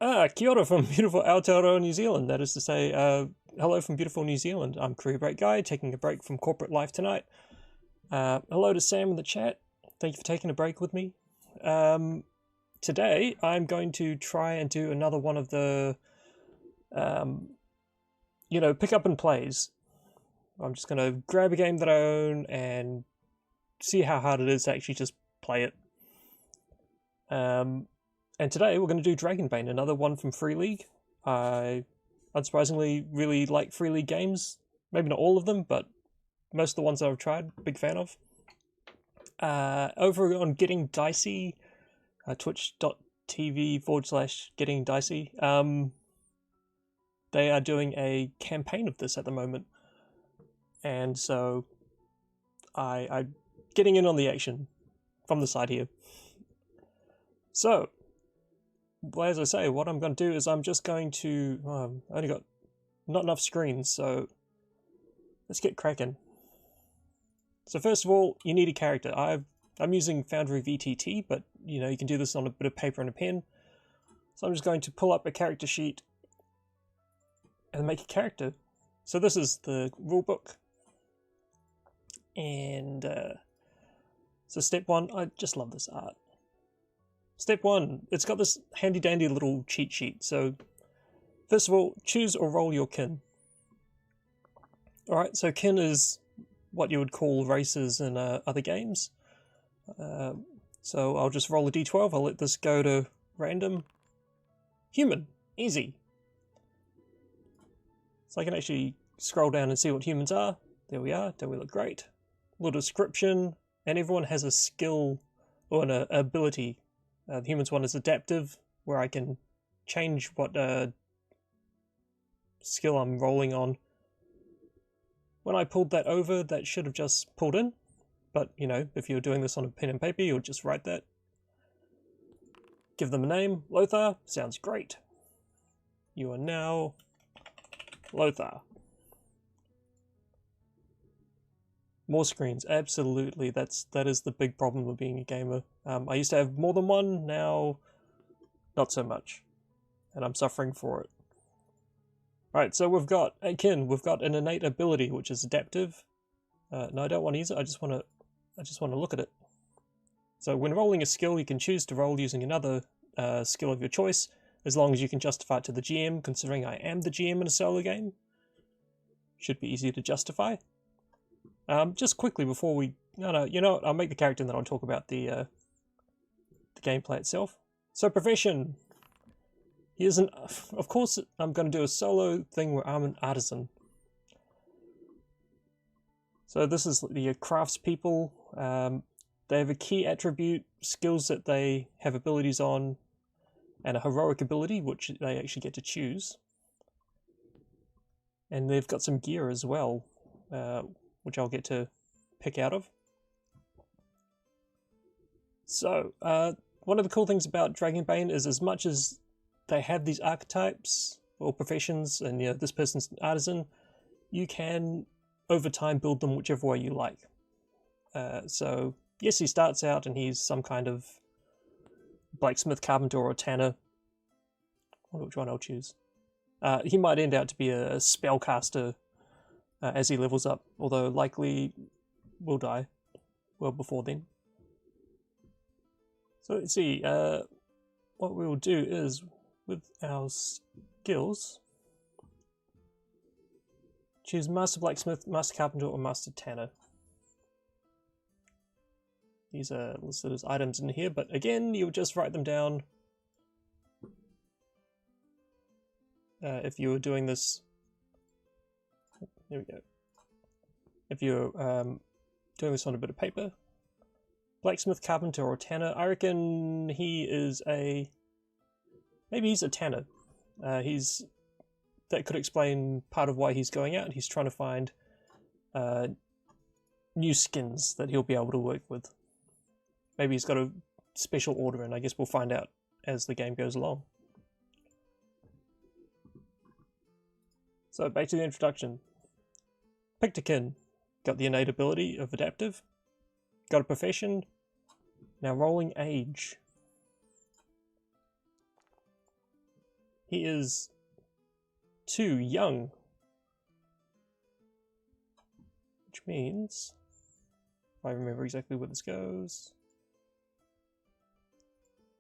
Kia ora from beautiful Aotearoa, New Zealand. That is to say, hello from beautiful New Zealand. I'm Career Break Guy, taking a break from corporate life tonight. Hello to Sam in the chat. Thank you for taking a break with me. Today, I'm going to try and do another one of the, pick up and plays. I'm just going to grab a game that I own and see how hard it is to actually just play it. And today we're going to do Dragonbane, another one from Free League. I, unsurprisingly, really like Free League games. Maybe not all of them, but most of the ones that I've tried, big fan of. Over on Getting Dicey, twitch.tv/Getting Dicey, they are doing a campaign of this at the moment. And so I'm getting in on the action from the side here. So, well, as I say, what I'm going to do is I'm just going to... I only got not enough screens, so let's get cracking. So first of all, you need a character. I'm using Foundry VTT, but you can do this on a bit of paper and a pen. So I'm just going to pull up a character sheet and make a character. So this is the rulebook. And so step one, I just love this art. Step one, it's got this handy dandy little cheat sheet. So first of all, choose or roll your kin. Alright, so kin is what you would call races in other games. So I'll just roll a d12, I'll let this go to random. Human, easy. So I can actually scroll down and see what humans are. There we are, don't we look great? Little description, and everyone has a skill or an ability. The humans one is adaptive, where I can change what skill I'm rolling on. When I pulled that over, that should have just pulled in. But, if you're doing this on a pen and paper, you'll just write that. Give them a name. Lothar. Sounds great. You are now Lothar. More screens, absolutely. That is the big problem with being a gamer. I used to have more than one, now not so much, and I'm suffering for it. Alright, so we've got a kin. We've got an innate ability, which is adaptive. No, I don't want to use it. I just want to look at it. So when rolling a skill, you can choose to roll using another skill of your choice, as long as you can justify it to the GM. Considering I am the GM in a solo game, should be easy to justify. Just quickly before we... No, you know what? I'll make the character and then I'll talk about the gameplay itself. So, profession. Here's an... Of course, I'm going to do a solo thing where I'm an artisan. So this is the craftspeople. They have a key attribute, skills that they have abilities on, and a heroic ability, which they actually get to choose. And they've got some gear as well, which I'll get to pick out of. So, one of the cool things about Dragonbane is, as much as they have these archetypes or professions, and this person's an artisan, you can, over time, build them whichever way you like. So, yes, he starts out and he's some kind of blacksmith, carpenter, or tanner. I wonder which one I'll choose. He might end out to be a spellcaster, as he levels up, although likely will die well before then. So let's see, what we will do is, with our skills, choose Master Blacksmith, Master Carpenter, or Master Tanner. These are listed as items in here, but again, you'll just write them down. If you were doing this... There we go. If you're doing this on a bit of paper, blacksmith, carpenter, or tanner, I reckon he is a... Maybe he's a tanner. That could explain part of why he's going out. He's trying to find new skins that he'll be able to work with. Maybe he's got a special order, and I guess we'll find out as the game goes along. So back to the introduction. Picked a kin. Got the innate ability of adaptive. Got a profession. Now rolling age. He is too young. Which means, if I remember exactly where this goes,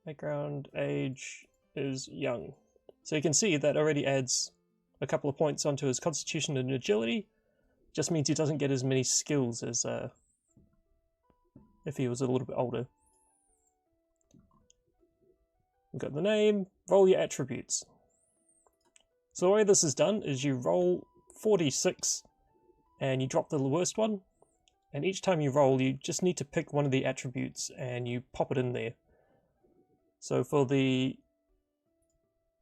background age is young. So you can see that already adds a couple of points onto his constitution and agility. Just means he doesn't get as many skills as if he was a little bit older. We've got the name, roll your attributes. So the way this is done is you roll 4d6 and you drop the worst one, and each time you roll you just need to pick one of the attributes and you pop it in there. So for the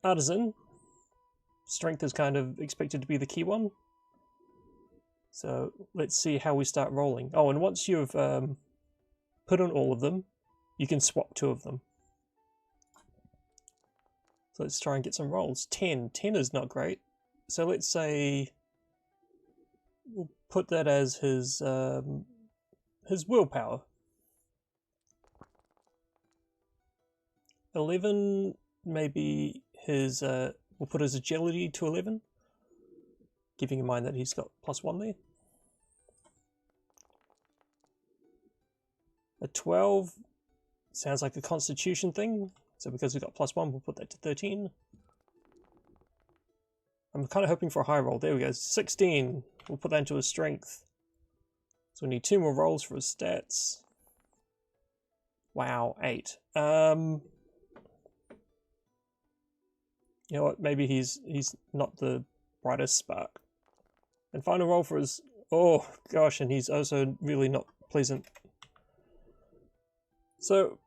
artisan, strength is kind of expected to be the key one. So let's see how we start rolling. Oh, and once you've put on all of them, you can swap 2 of them. So let's try and get some rolls. 10. 10 is not great. So let's say we'll put that as his willpower. 11, maybe his we'll put his agility to 11, keeping in mind that he's got +1 there. A 12 sounds like a constitution thing, so because we've got +1 we'll put that to 13. I'm kind of hoping for a high roll. There we go. 16. We'll put that into his strength. So we need 2 more rolls for his stats. Wow, 8. You know what? Maybe he's not the brightest spark. And final roll for his... Oh gosh, and he's also really not pleasant. So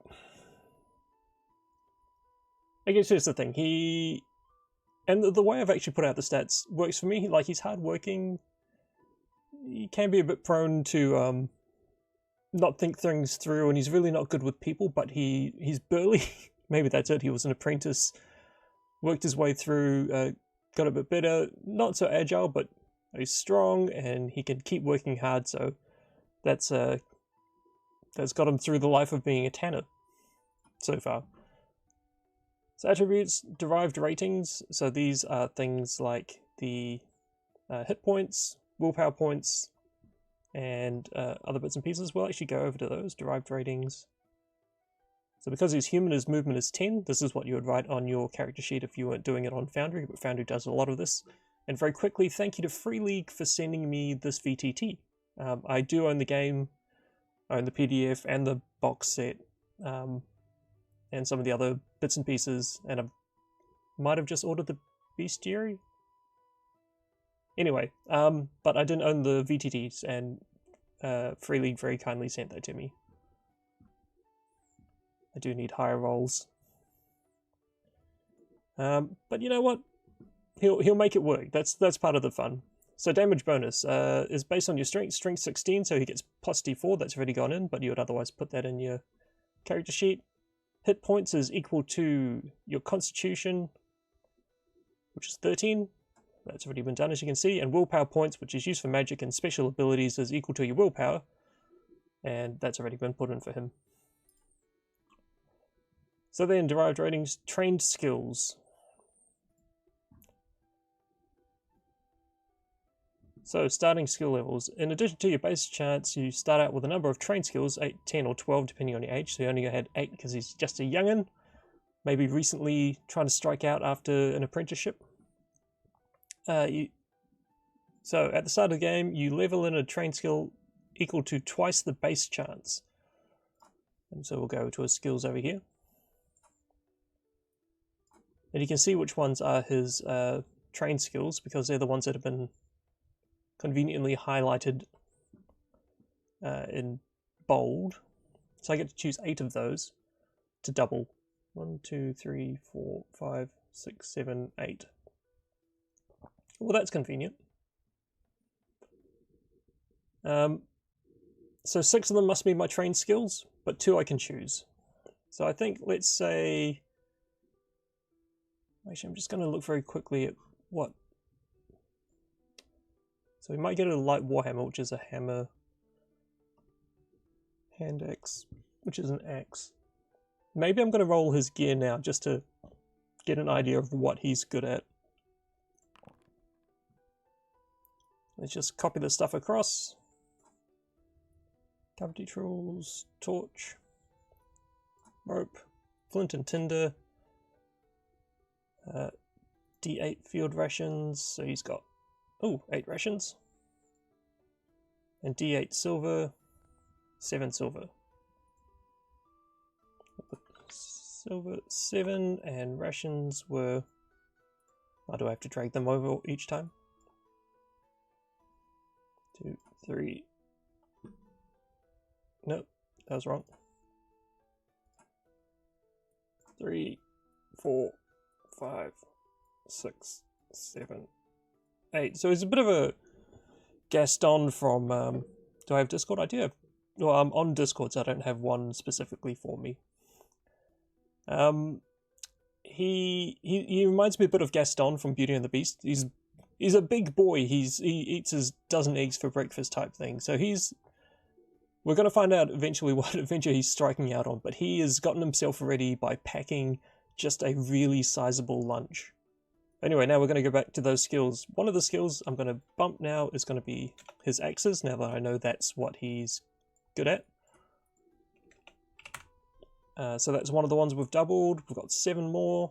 I guess here's the thing. And the way I've actually put out the stats works for me. Like, he's hardworking. He can be a bit prone to not think things through, and he's really not good with people, but he's burly. Maybe that's it. He was an apprentice, worked his way through, got a bit better. Not so agile, but he's strong, and he can keep working hard, so that's got him through the life of being a tanner so far. So attributes, derived ratings, so these are things like the hit points, willpower points, and other bits and pieces. We'll actually go over to those, derived ratings. So because he's human, his movement is 10, this is what you would write on your character sheet if you weren't doing it on Foundry, but Foundry does a lot of this. And very quickly, thank you to Free League for sending me this VTT. I do own the game, I own the PDF and the box set, and some of the other bits and pieces, and I might have just ordered the bestiary. Anyway, but I didn't own the VTTs, and Free League very kindly sent that to me. I do need higher rolls. But you know what? He'll make it work. That's part of the fun. So damage bonus is based on your strength. Strength 16, so he gets plus d4. That's already gone in, but you would otherwise put that in your character sheet. Hit points is equal to your constitution, which is 13. That's already been done, as you can see. And willpower points, which is used for magic and special abilities, is equal to your willpower. And that's already been put in for him. So then, derived ratings, trained skills. So, starting skill levels. In addition to your base chance, you start out with a number of trained skills, 8, 10 or 12 depending on your age. So he only had 8 because he's just a young'un. Maybe recently trying to strike out after an apprenticeship. So at the start of the game, you level in a trained skill equal to twice the base chance. And so we'll go to his skills over here. And you can see which ones are his trained skills, because they're the ones that have been conveniently highlighted in bold. So I get to choose 8 of those to double. 1, 2, 3, 4, 5, 6, 7, 8. Well, that's convenient. So 6 of them must be my trained skills, but 2 I can choose. So I think, let's say... Actually, I'm just going to look very quickly at what... So we might get a light warhammer, which is a hammer. Hand axe, which is an axe. Maybe I'm going to roll his gear now, just to get an idea of what he's good at. Let's just copy the stuff across. Cavity tools, torch, rope, flint and tinder, D8 field rations, so he's got, 8 rations, and D8 silver, 7 silver. Silver 7, and rations were, why do I have to drag them over each time? 2, 3, nope, that was wrong. 3, 4, 5, 6, 7, 8. So he's a bit of a Gaston from, do I have Discord? I do have, well, I'm on Discord, so I don't have one specifically for me. He reminds me a bit of Gaston from Beauty and the Beast. He's a big boy. He eats his dozen eggs for breakfast type thing. So we're going to find out eventually what adventure he's striking out on, but he has gotten himself ready by packing just a really sizable lunch. Anyway, now we're going to go back to those skills. One of the skills I'm going to bump now is going to be his axes, now that I know that's what he's good at. So that's one of the ones we've doubled. We've got 7 more.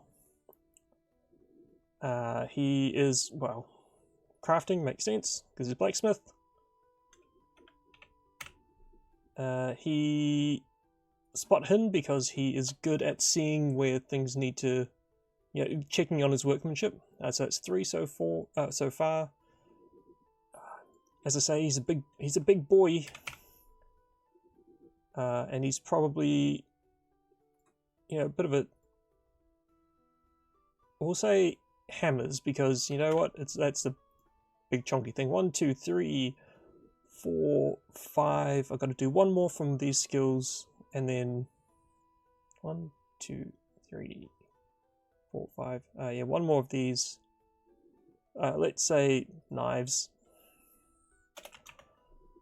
He is, well, crafting makes sense because he's a blacksmith. He spot hidden because he is good at seeing where things need to, checking on his workmanship. So it's 3 so far. As I say, he's a big boy, and he's probably, a bit of a, we'll say hammers, because you know what, that's the big chunky thing. 1, 2, 3, 4, 5. I've got to do one more from these skills, and then 1, 2, 3, 4, 5. Yeah, one more of these. Let's say knives,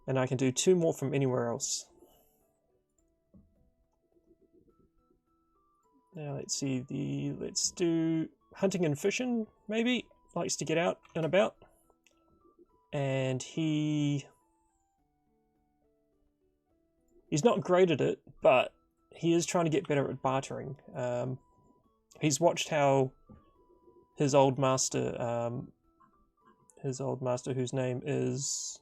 and I can do 2 more from anywhere else. Now let's see, let's do hunting and fishing, maybe. Likes to get out and about. And he's not great at it, but he is trying to get better at bartering. He's watched how his old master, whose name is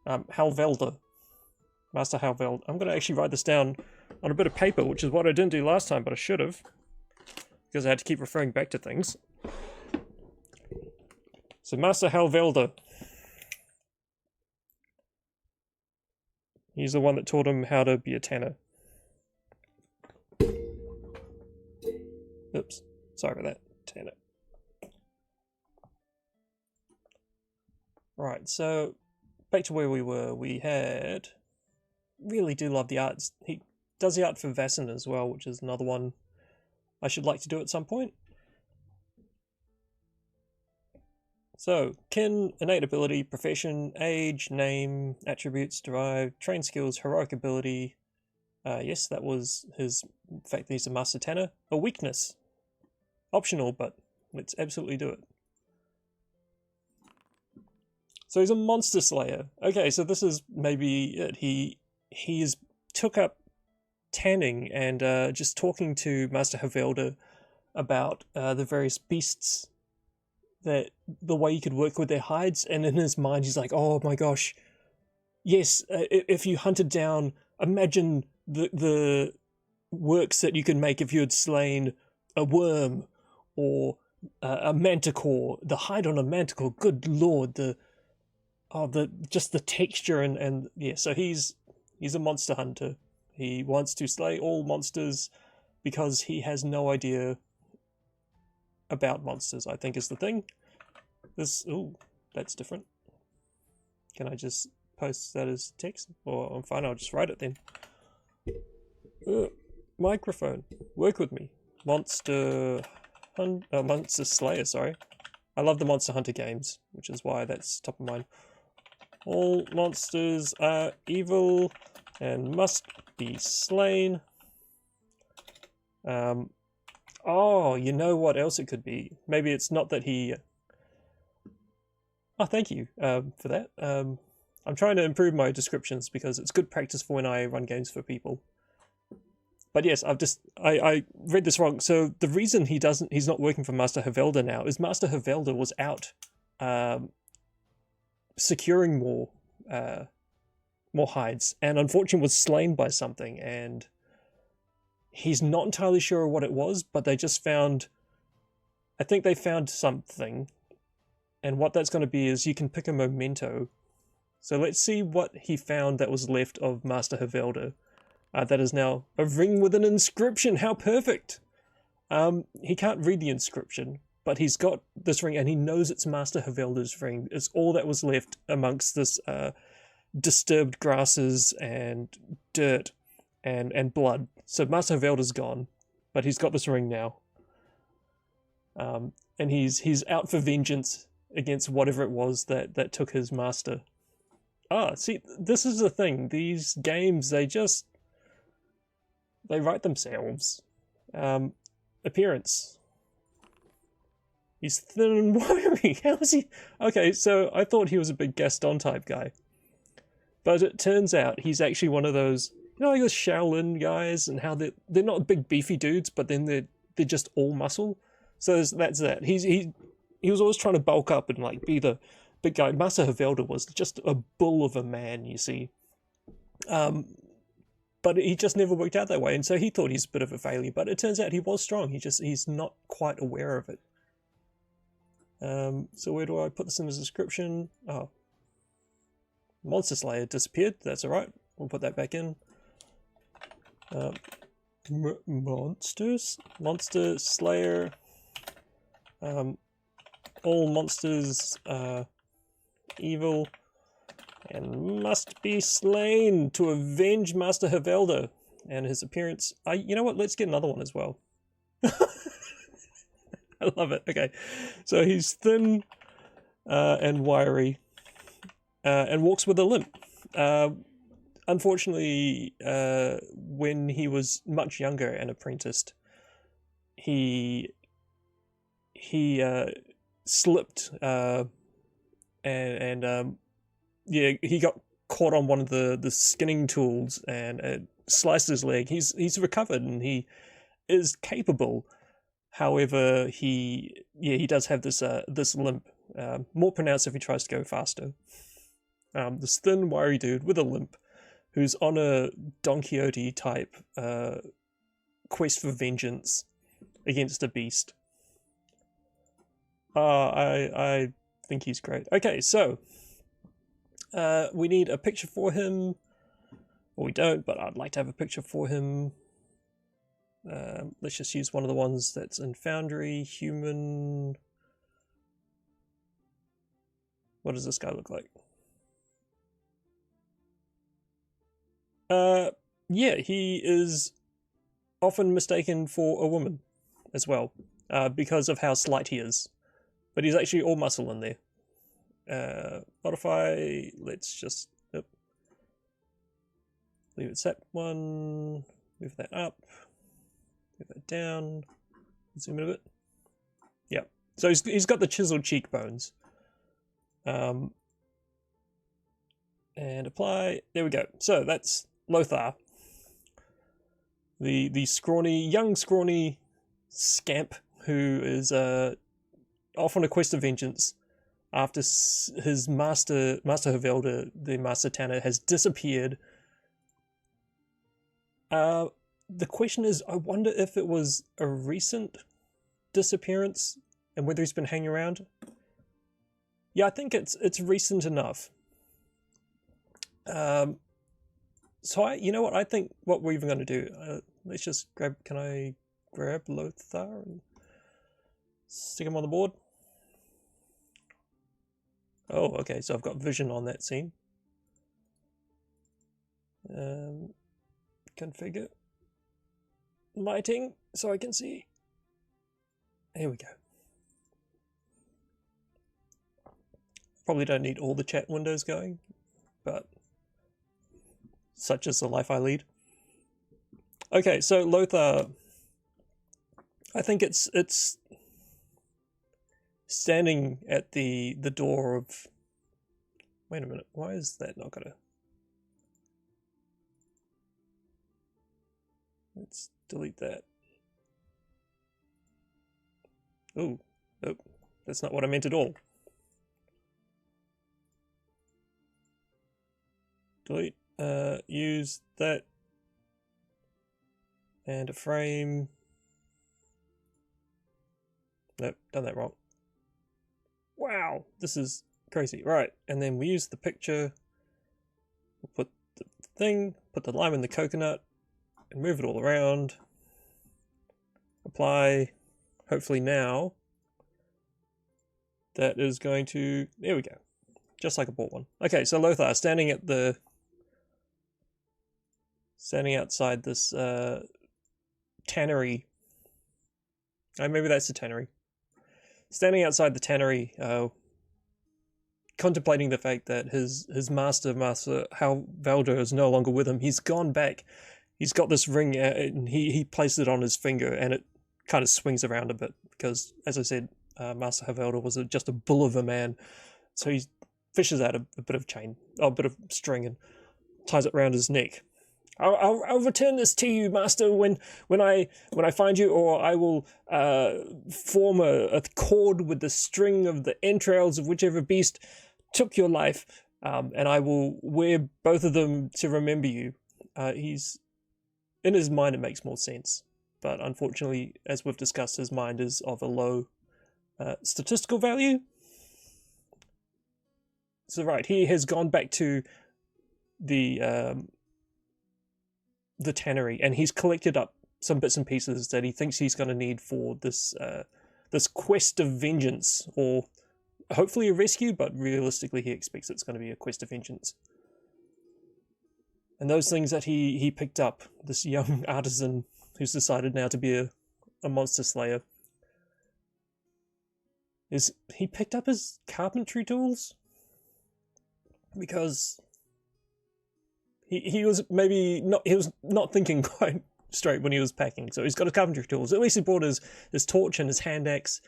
Halvelder. Master Halvelder. I'm going to actually write this down on a bit of paper, which is what I didn't do last time, but I should have, because I had to keep referring back to things. So Master Halvelder. He's the one that taught him how to be a tanner. Oops. Sorry about that. Tanner. Right, so back to where we were. We had... Really do love the arts. He does the art for Vassin as well, which is another one I should like to do at some point. So, kin, innate ability, profession, age, name, attributes, derived, trained skills, heroic ability. Yes, that was his fact that he's a master tanner. A weakness. Optional, but let's absolutely do it. So he's a monster slayer. Okay, so this is maybe it. He's took up tanning and just talking to Master Havelda about the various beasts, that the way you could work with their hides, and in his mind he's like, oh my gosh, yes, if you hunted down, imagine the works that you could make if you had slain a worm or a manticore, the hide on a manticore, good lord, just the texture and yeah, so he's a monster hunter. He wants to slay all monsters because he has no idea about monsters, I think is the thing. Ooh, that's different. Can I just post that as text? Or I'm fine, I'll just write it then. Microphone, work with me. Monster Slayer, sorry. I love the Monster Hunter games, which is why that's top of mind. All monsters are evil and must be slain. Oh, you know what else it could be? Maybe it's not that he... Oh, thank you for that. I'm trying to improve my descriptions because it's good practice for when I run games for people. But yes, I read this wrong. So the reason he's not working for Master Havelda now is Master Havelda was out securing more hides, and unfortunately was slain by something, and he's not entirely sure what it was, but they just found, I think they found something, and what that's going to be is you can pick a memento. So let's see what he found that was left of Master Havelda. That is now a ring with an inscription. How perfect! He can't read the inscription, but he's got this ring, and he knows it's Master Havelda's ring. It's all that was left amongst this disturbed grasses and dirt and blood. So Master Havelda's gone, but he's got this ring now. And he's out for vengeance against whatever it was that took his master. Ah, see, this is the thing. These games, they write themselves. Appearance. He's thin and wiry. How is he? Okay, so I thought he was a big Gaston type guy. But it turns out he's actually one of those, you know, like those Shaolin guys, and how they're not big beefy dudes, but then they're just all muscle. So that's that. He was always trying to bulk up and like be the big guy. Master Havelda was just a bull of a man, you see. But he just never worked out that way, and so he thought he's a bit of a failure. But it turns out he was strong. He's not quite aware of it. So where do I put this in the description? Oh, Monster Slayer disappeared. That's all right. We'll put that back in. Monster Slayer. All monsters are evil and must be slain to avenge Master Havelda and his appearance. You know what? Let's get another one as well. I love it. Okay, so he's thin and wiry and walks with a limp. Unfortunately, when he was much younger and apprenticed, he slipped and yeah, he got caught on one of the skinning tools and sliced his leg. He's recovered and he is capable. However, he does have this limp, more pronounced if he tries to go faster. This thin, wiry dude with a limp, who's on a Don Quixote type quest for vengeance against a beast. I think he's great. Okay, so we need a picture for him. Well, we don't, but I'd like to have a picture for him. Let's just use one of the ones that's in Foundry. Human. What does this guy look like? Yeah, he is often mistaken for a woman as well, because of how slight he is. But he's actually all muscle in there. Modify, let's just leave it set one, move that up, move that down, zoom in a bit. Yeah, so he's got the chiseled cheekbones. And apply, there we go. So that's Lothar. The scrawny, young scrawny scamp who is off on a quest of vengeance after his master Havelda, the Master Tanner, has disappeared. The question is, I wonder if it was a recent disappearance and whether he's been hanging around. Yeah, I think it's recent enough. So you know what? I think what we're even going to do. Let's just grab. Can I grab Lothar and stick him on the board? Oh, okay. So I've got vision on that scene. Configure lighting so I can see. Here we go. Probably don't need all the chat windows going, but such is the life I lead. Okay, so Lothar, I think it's standing at the door of... Wait a minute, why is that not gonna... Let's delete that. Oh, nope, that's not what I meant at all. Delete, use that, and a frame. Nope, done that wrong. Wow, this is crazy. Right, and then we use the picture, we'll put the thing, put the lime in the coconut, and move it all around. Apply, hopefully now, that is going to, there we go, just like I bought one. Okay, so Lothar, standing outside this tannery. Oh, maybe that's the tannery. Standing outside the tannery, contemplating the fact that his master Valder is no longer with him. He's gone back. He's got this ring, and he placed it on his finger, and it kind of swings around a bit because, as I said, Master Havelda was just a bull of a man. So he fishes out a bit of chain, a bit of string, and ties it around his neck. I'll return this to you, Master, when I find you, or I will form a cord with the string of the entrails of whichever beast took your life, and I will wear both of them to remember you. He's in his mind, it makes more sense, but unfortunately, as we've discussed, his mind is of a low statistical value. So right, he has gone back to the tannery, and he's collected up some bits and pieces that he thinks he's going to need for this this quest of vengeance, or hopefully a rescue, but realistically he expects it's going to be a quest of vengeance. And those things that he picked up, this young artisan who's decided now to be a monster slayer, is he picked up his carpentry tools? Because he was not thinking quite straight when he was packing. So he's got his carpentry tools. At least he brought his torch and his hand axe.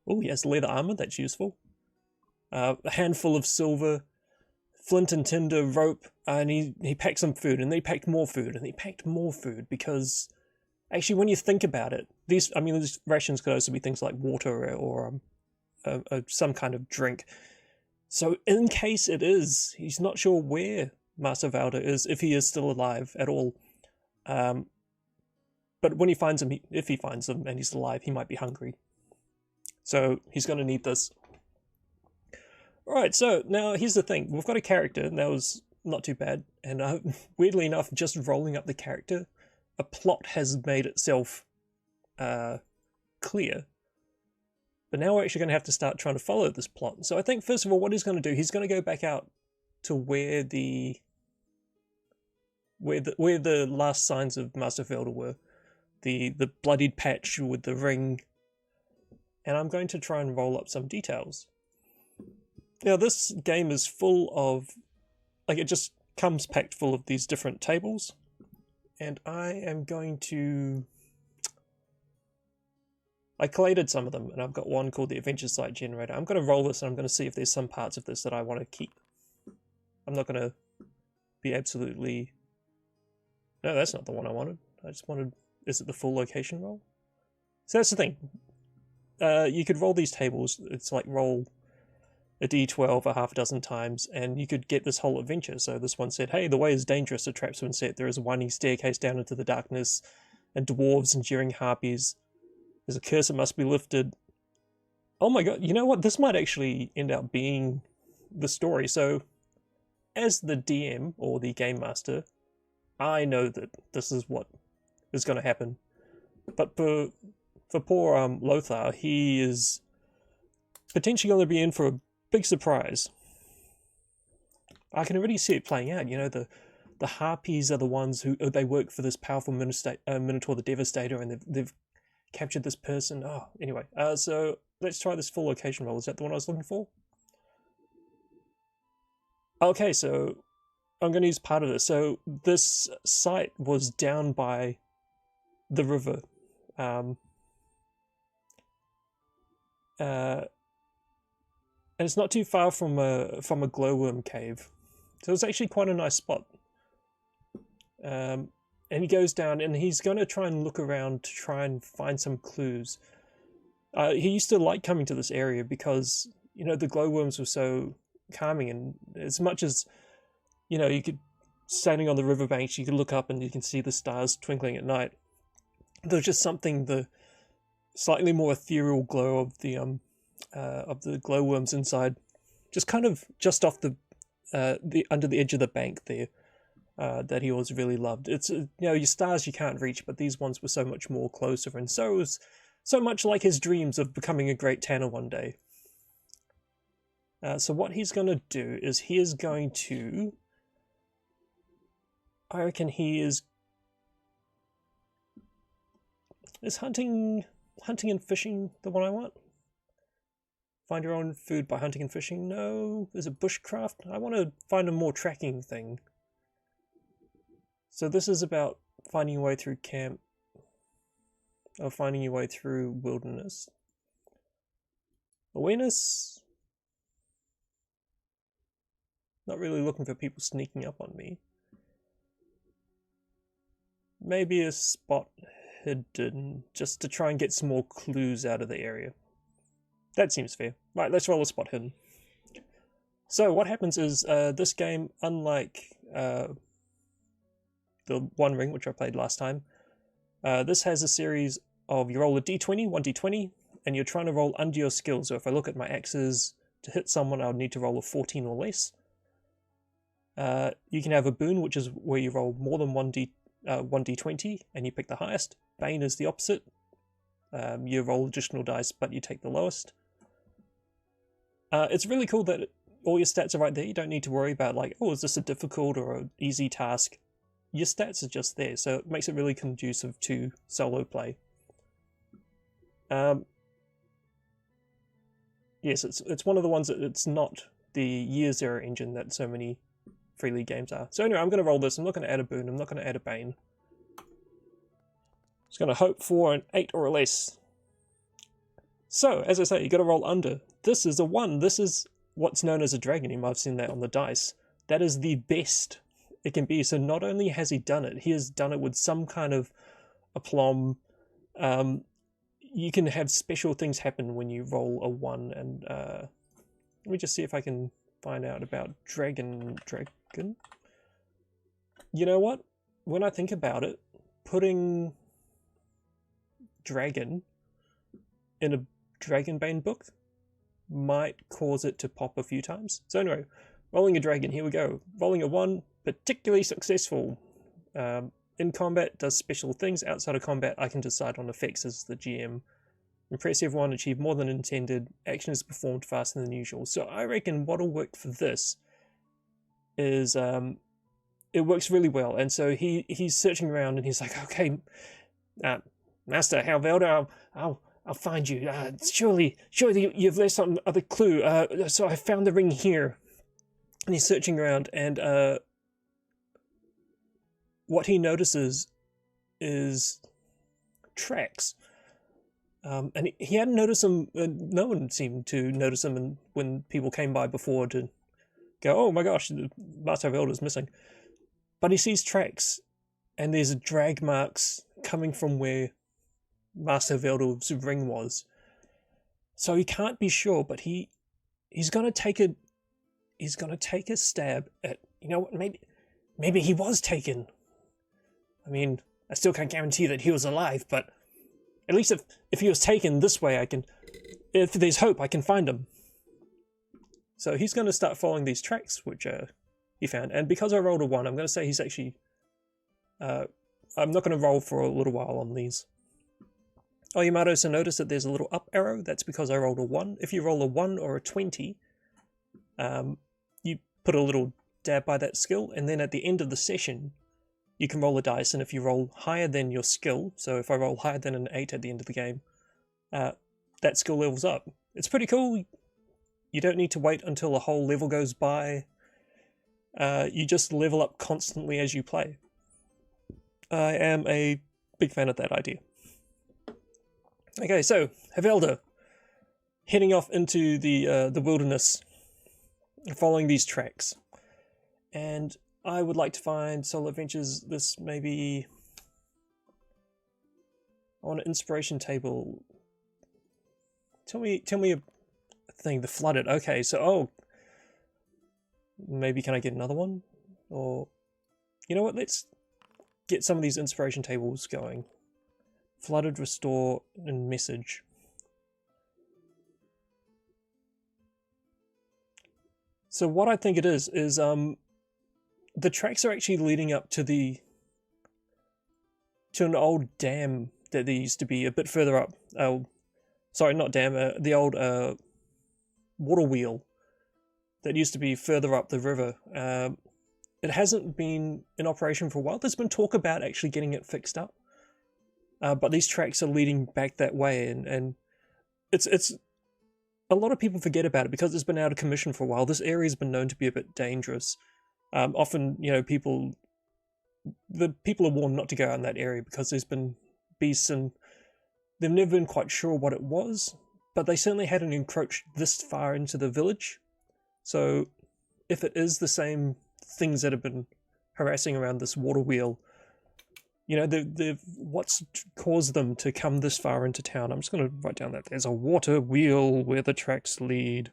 Oh, he has leather armor, that's useful. A handful of silver, flint and tinder, rope, and he packed some food, and then he packed more food, and he packed more food, because actually when you think about it, these rations could also be things like water or some kind of drink. So in case it is, he's not sure where Master Valder is, if he is still alive at all. But when he finds him, if he finds him and he's alive, he might be hungry. So he's going to need this. Alright, so now here's the thing. We've got a character, and that was not too bad. And weirdly enough, just rolling up the character, a plot has made itself clear. But now we're actually going to have to start trying to follow this plot. So I think, first of all, what he's going to do, he's going to go back out to where the last signs of Master Velda were. The bloodied patch with the ring. And I'm going to try and roll up some details. Now this game is full of, it just comes packed full of these different tables. And I am going to... I collated some of them, and I've got one called the Adventure Site Generator. I'm going to roll this, and I'm going to see if there's some parts of this that I want to keep. I'm not going to be absolutely... No, that's not the one I wanted. I just wanted... Is it the full location roll? So that's the thing. You could roll these tables. It's like roll a d12 a half a dozen times, and you could get this whole adventure. So this one said, hey, the way is dangerous, the traps when set. There is a winding staircase down into the darkness, and dwarves and jeering harpies. There's a curse that must be lifted. Oh my god, you know what? This might actually end up being the story. So, as the DM, or the Game Master, I know that this is what is going to happen. But for poor Lothar, he is potentially going to be in for a big surprise. I can already see it playing out. You know, the harpies are the ones who they work for this powerful Minotaur the Devastator, and they've captured this person. Oh, anyway. So let's try this full location roll. Is that the one I was looking for? Okay, so I'm going to use part of this. So this site was down by the river. And it's not too far from a glowworm cave. So it's actually quite a nice spot. And he goes down and he's going to try and look around to try and find some clues. He used to like coming to this area because, you know, the glowworms were so calming, and as much as, you know, you could, standing on the riverbanks, you could look up and you can see the stars twinkling at night. There's just something, the slightly more ethereal glow of the glowworms inside, just kind of just off the under the edge of the bank there, that he always really loved. It's you know, your stars you can't reach, but these ones were so much more closer, and so it was so much like his dreams of becoming a great tanner one day. So what he's going to do is he is going to, I reckon he is hunting and fishing the one I want? Find your own food by hunting and fishing? No. Is it bushcraft? I want to find a more tracking thing. So this is about finding your way through camp, or finding your way through wilderness. Awareness? Not really looking for people sneaking up on me. Maybe a spot hidden, just to try and get some more clues out of the area. That seems fair. Right, let's roll a spot hidden. So what happens is, this game, unlike the One Ring, which I played last time, this has a series of, you roll a d20, 1d20, and you're trying to roll under your skill. So if I look at my axes, to hit someone I would need to roll a 14 or less. You can have a boon, which is where you roll more than 1d20 and you pick the highest. Bane is the opposite. You roll additional dice, but you take the lowest. It's really cool that all your stats are right there. You don't need to worry about, like, oh, is this a difficult or an easy task? Your stats are just there, so it makes it really conducive to solo play. Yes, it's one of the ones that it's not the Year Zero engine that so many Free League games are. So anyway, I'm going to roll this. I'm not going to add a boon. I'm not going to add a bane. Just going to hope for an 8 or less. So, as I say, you got to roll under. This is a 1. This is what's known as a dragon. I've seen that on the dice. That is the best it can be. So not only has he done it, he has done it with some kind of aplomb. You can have special things happen when you roll a 1. And let me just see if I can find out about Dragon. You know what? When I think about it, putting dragon in a Dragonbane book might cause it to pop a few times. So anyway, rolling a dragon, here we go. Rolling a 1, particularly successful. In combat, does special things. Outside of combat, I can decide on effects as the GM. Impressive 1, achieve more than intended. Action is performed faster than usual. So I reckon what'll work for this is, it works really well. And so he's searching around and he's like, okay, Master Halvelda, I'll find you. Surely you've left some other clue. So I found the ring here. And he's searching around, and what he notices is tracks. And he hadn't noticed them. No one seemed to notice them when people came by before to go, oh my gosh, Master Halvelda's missing. But he sees tracks, and there's drag marks coming from where Master Halvelda's ring was. So he can't be sure, but he's gonna take a stab at, you know what, maybe he was taken. I mean, I still can't guarantee that he was alive, but at least if he was taken this way, if there's hope, I can find him. So he's going to start following these tracks, which he found. And because I rolled a 1, I'm going to say he's actually, I'm not going to roll for a little while on these. Oh, you might also notice that there's a little up arrow. That's because I rolled a 1. If you roll a 1 or a 20, you put a little dab by that skill, and then at the end of the session, you can roll a dice, and if you roll higher than your skill, so if I roll higher than an 8 at the end of the game, that skill levels up. It's pretty cool. You don't need to wait until a whole level goes by. you just level up constantly as you play. I am a big fan of that idea. Okay, so Havelda, heading off into the wilderness, following these tracks, and I would like to find solo adventures. This maybe on an inspiration table. Tell me a thing. The flooded. Okay, so maybe can I get another one? Or you know what? Let's get some of these inspiration tables going. Flooded, restore, and message. So what I think it is the tracks are actually leading up to an old dam that there used to be a bit further up. Sorry, not dam. The old water wheel that used to be further up the river. It hasn't been in operation for a while. There's been talk about actually getting it fixed up, but these tracks are leading back that way, and it's a lot of people forget about it because it's been out of commission for a while. This area's been known to be a bit dangerous. Often, you know, people are warned not to go out in that area because there's been beasts, and they've never been quite sure what it was, but they certainly hadn't encroached this far into the village. So if it is the same things that have been harassing around this water wheel, you know, what's caused them to come this far into town? I'm just going to write down that there's a water wheel where the tracks lead.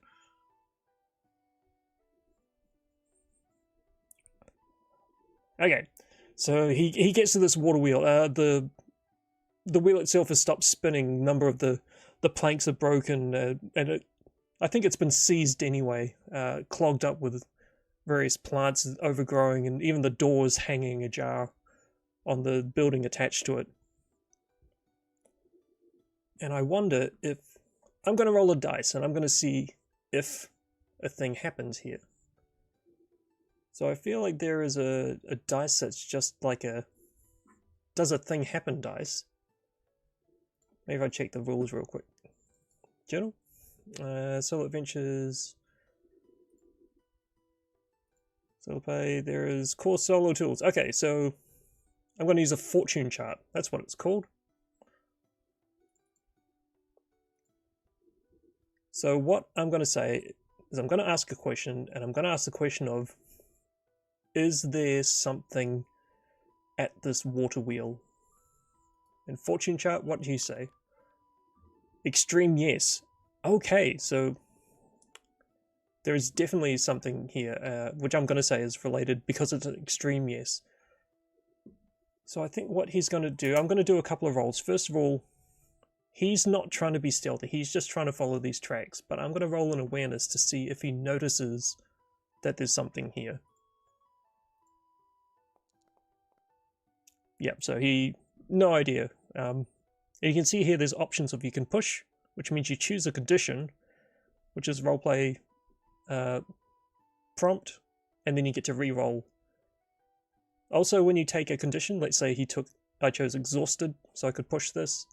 Okay, so he gets to this water wheel. The wheel itself has stopped spinning. A number of the planks are broken, and I think it's been seized anyway, clogged up with various plants overgrowing, and even the doors hanging ajar on the building attached to it. And I wonder if I'm going to roll a dice, and I'm going to see if a thing happens here. So I feel like there is a dice that's just like a does a thing happen dice. Maybe I check the rules real quick. Journal. Solo adventures. Solo play. There is core solo tools. Okay, so I'm going to use a fortune chart. That's what it's called. So what I'm going to say is I'm going to ask a question, and I'm going to ask the question of, is there something at this water wheel? And fortune chart, what do you say? Extreme yes. Okay, so there is definitely something here, which I'm going to say is related because it's an extreme yes. So I think what he's going to do, I'm going to do a couple of rolls. First of all, he's not trying to be stealthy, he's just trying to follow these tracks, but I'm going to roll an awareness to see if he notices that there's something here. Yep, so no idea. You can see here there's options of you can push, which means you choose a condition, which is roleplay prompt, and then you get to re-roll. Also, when you take a condition, let's say I chose exhausted, so I could push this.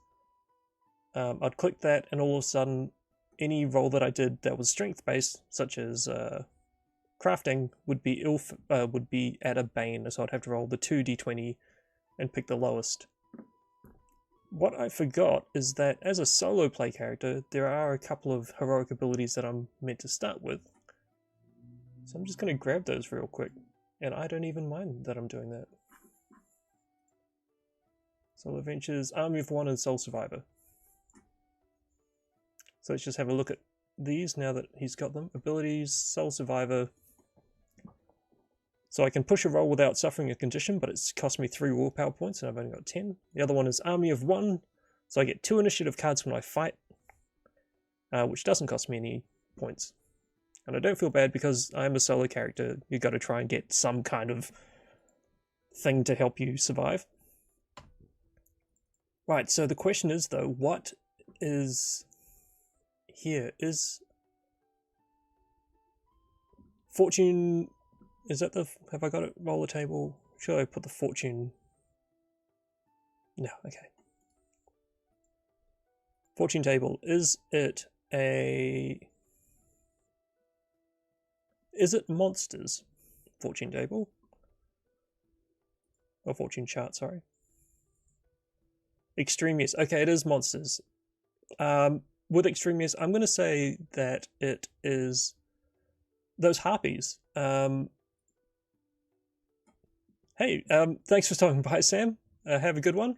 I'd click that, and all of a sudden, any roll that I did that was strength-based, such as crafting, would be at a bane, so I'd have to roll the 2d20 and pick the lowest. What I forgot is that as a solo play character, there are a couple of heroic abilities that I'm meant to start with. So I'm just going to grab those real quick, and I don't even mind that I'm doing that. Solo Adventures, Army of One, and Soul Survivor. So let's just have a look at these now that he's got them. Abilities, Soul Survivor. So I can push a roll without suffering a condition, but it's cost me 3 willpower points and I've only got 10. The other one is Army of One, so I get 2 initiative cards when I fight, which doesn't cost me any points. And I don't feel bad because I'm a solo character. You've got to try and get some kind of thing to help you survive. Right, so the question is though, what is here? Is fortune... Is that have I got it? Roll the table? Should I put the fortune? No, okay. Fortune table. Is it monsters? fortune table. Or fortune chart, sorry. Extremius. Okay, it is monsters. With Extremius, I'm going to say that it is those harpies. Hey, thanks for stopping by, Sam. Have a good one.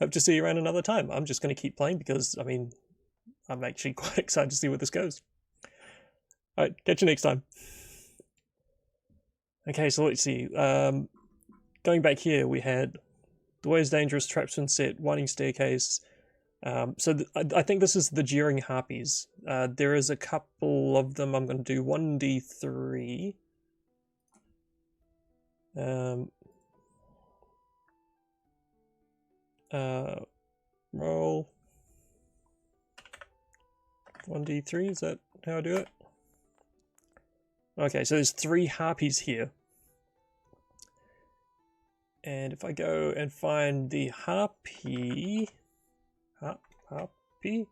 Hope to see you around another time. I'm just going to keep playing because, I mean, I'm actually quite excited to see where this goes. Alright, catch you next time. Okay, so let's see. Going back here, we had The Way is Dangerous, Trapsman Set, Winding Staircase. So I think this is the Jeering Harpies. There is a couple of them. I'm going to do 1d3. Roll 1d3, is that how I do it? Okay, so there's 3 harpies here. And if I go and find the harpy... Harpy?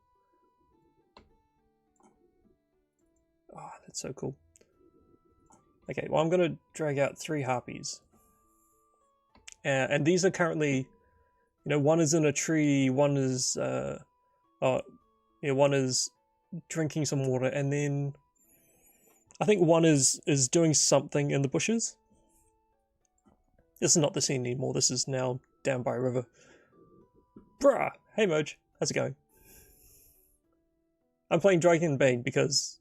Oh, that's so cool. Okay, well I'm going to drag out 3 harpies. And these are currently, you know, one is in a tree, one is, one is drinking some water, and then I think one is doing something in the bushes. This is not the scene anymore, this is now down by a river. Bruh! Hey Moj, how's it going? I'm playing Dragonbane because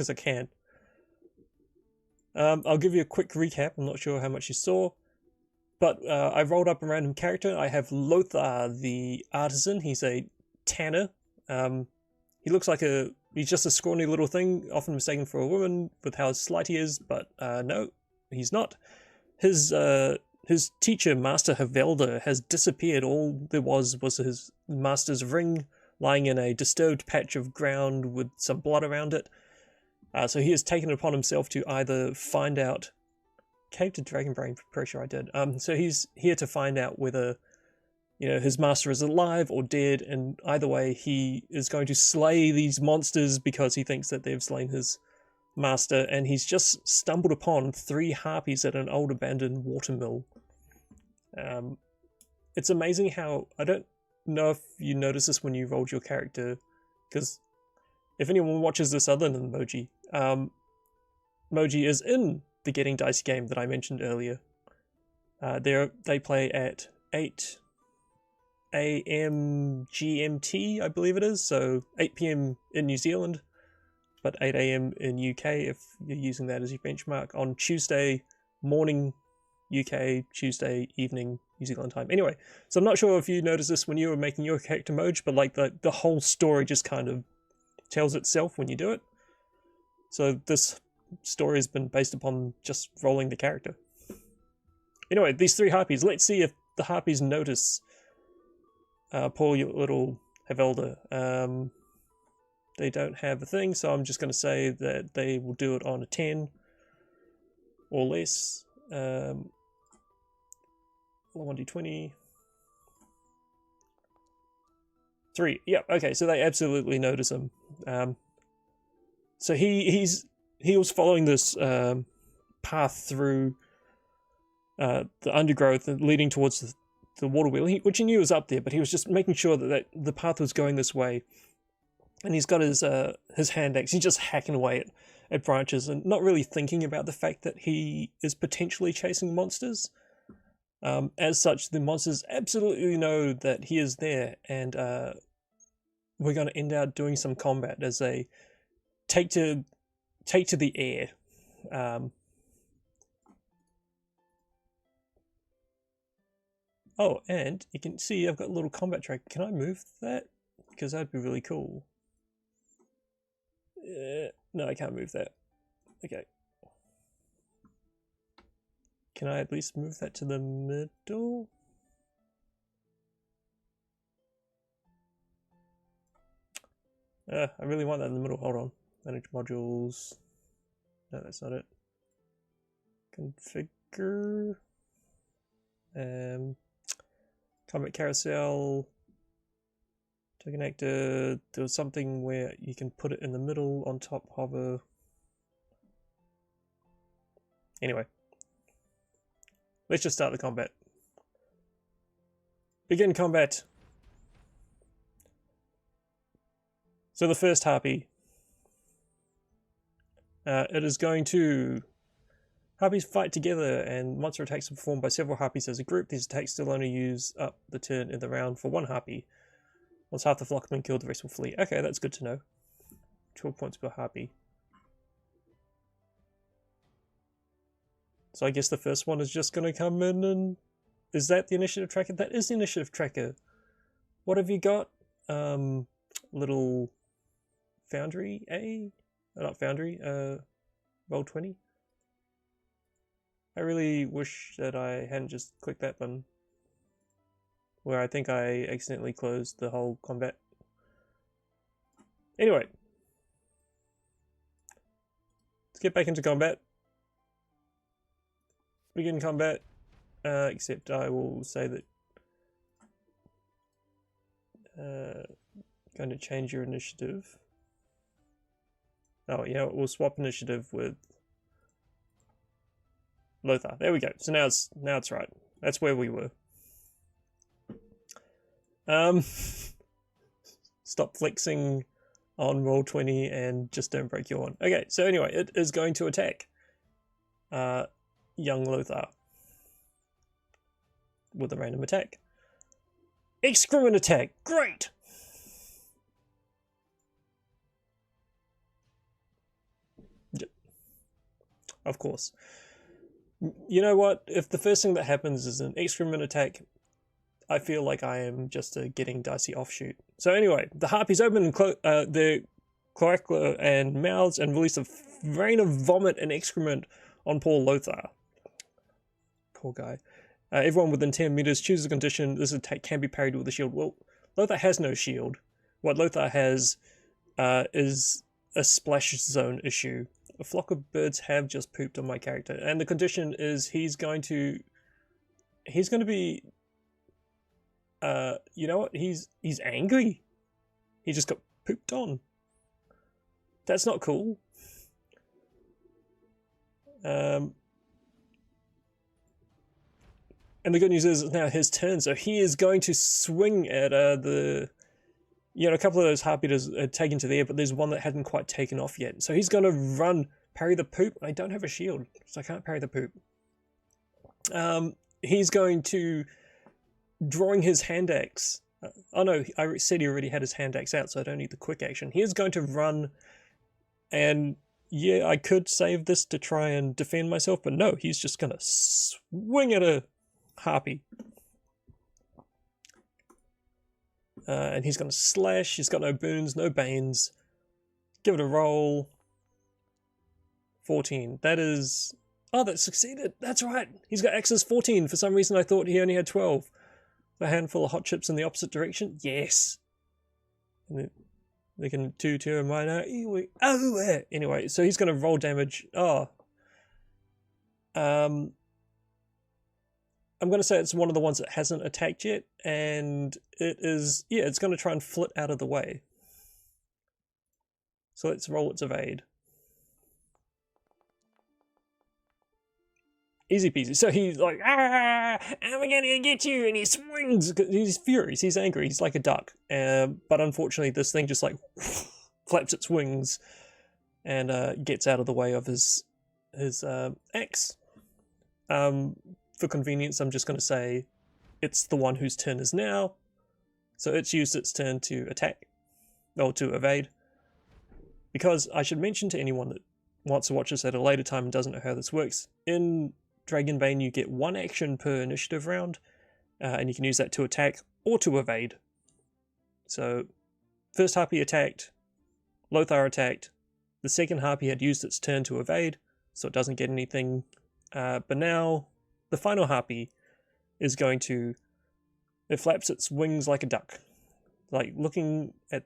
I can. I'll give you a quick recap, I'm not sure how much you saw. But I rolled up a random character. I have Lothar the Artisan. He's a tanner. He looks like he's just a scrawny little thing, often mistaken for a woman with how slight he is, but no, he's not. His teacher, Master Havelda, has disappeared. All there was his master's ring lying in a disturbed patch of ground with some blood around it. So he has taken it upon himself to either find out... Cave to Dragonbane, pretty sure I did. So he's here to find out whether, you know, his master is alive or dead, and either way he is going to slay these monsters because he thinks that they've slain his master, and he's just stumbled upon 3 harpies at an old abandoned watermill. It's amazing how, I don't know if you noticed this when you rolled your character, because if anyone watches this other than Moji, Moji is in the Getting Dicey game that I mentioned earlier. They play at 8 AM GMT, I believe it is, so 8 PM in New Zealand, but 8 AM in UK if you're using that as your benchmark, on Tuesday morning UK, Tuesday evening New Zealand time. Anyway, so I'm not sure if you noticed this when you were making your character Moj, but like the whole story just kind of tells itself when you do it. So this story has been based upon just rolling the character. Anyway, these 3 harpies, let's see if the harpies notice poor little Havelda. They don't have a thing, so I'm just going to say that they will do it on a 10 or less. 1d20. 3. Yep, okay, so they absolutely notice him. So he was following this path through the undergrowth leading towards the water wheel, which he knew was up there, but he was just making sure that the path was going this way. And he's got his hand axe. He's just hacking away at branches and not really thinking about the fact that he is potentially chasing monsters. As such, the monsters absolutely know that he is there, and we're going to end out doing some combat as they take to the air. Oh, and you can see I've got a little combat track. Can I move that? Because that'd be really cool. No, I can't move that. Okay. Can I at least move that to the middle? I really want that in the middle. Hold on. Manage modules. No, that's not it. Configure. Combat carousel. To connect there was something where you can put it in the middle on top hover. Anyway, let's just start the combat. Begin combat. So the first harpy. It is going to... Harpies fight together, and monster attacks are performed by several harpies as a group. These attacks still only use up the turn in the round for one harpy. Once half the flock have been killed, the rest will flee. Okay, that's good to know. 12 points per harpy. So I guess the first one is just going to come in and... Is that the initiative tracker? That is the initiative tracker. What have you got? Little... Foundry A? Not Foundry, Roll20? I really wish that I hadn't just clicked that button. Where I think I accidentally closed the whole combat. Anyway. Let's get back into combat. Begin combat. Except I will say that... going to change your initiative. Oh, yeah, we'll swap initiative with Lothar. There we go. So now it's right. That's where we were. Stop flexing on Roll20 and just don't break your one. Okay, so anyway, it is going to attack young Lothar with a random attack. Excrement attack! Great! Of course. You know what? If the first thing that happens is an excrement attack, I feel like I am just a getting dicey offshoot. So anyway, the harpies open their cloaca and mouths and release a rain of vomit and excrement on poor Lothar. Poor guy. Everyone within 10 meters chooses a condition. This attack can be parried with a shield. Well, Lothar has no shield. What Lothar has is a splash zone issue. A flock of birds have just pooped on my character, and the condition is he's going to be, you know what? He's angry. He just got pooped on. That's not cool. And the good news is it's now his turn, so he is going to swing at a couple of those harpies are taken to the air, but there's one that hadn't quite taken off yet. So he's going to run, parry the poop. I don't have a shield, so I can't parry the poop. He's going to, drawing his hand axe. Oh no, I said he already had his hand axe out, so I don't need the quick action. He is going to run, and yeah, I could save this to try and defend myself, but no, he's just going to swing at a harpy. And he's going to slash. He's got no boons, no banes. Give it a roll. 14. That is... Oh, that succeeded. That's right. He's got access 14. For some reason I thought he only had 12. A handful of hot chips in the opposite direction. Yes. And they can 2-2 and mine out. Oh, anyway, so he's going to roll damage. Oh. I'm going to say it's one of the ones that hasn't attacked yet, and it is, yeah, it's going to try and flit out of the way. So let's roll its evade. Easy peasy. So he's like, ah, I'm going to get you, and he swings. He's furious, he's angry, he's like a duck. But unfortunately this thing just like flaps its wings and gets out of the way of his axe. For convenience, I'm just going to say it's the one whose turn is now. So it's used its turn to attack, or to evade. Because I should mention to anyone that wants to watch this at a later time and doesn't know how this works, in Dragonbane you get one action per initiative round, and you can use that to attack or to evade. So, first harpy attacked, Lothar attacked, the second harpy had used its turn to evade, so it doesn't get anything, but now the final harpy is going to, it flaps its wings like a duck, like looking at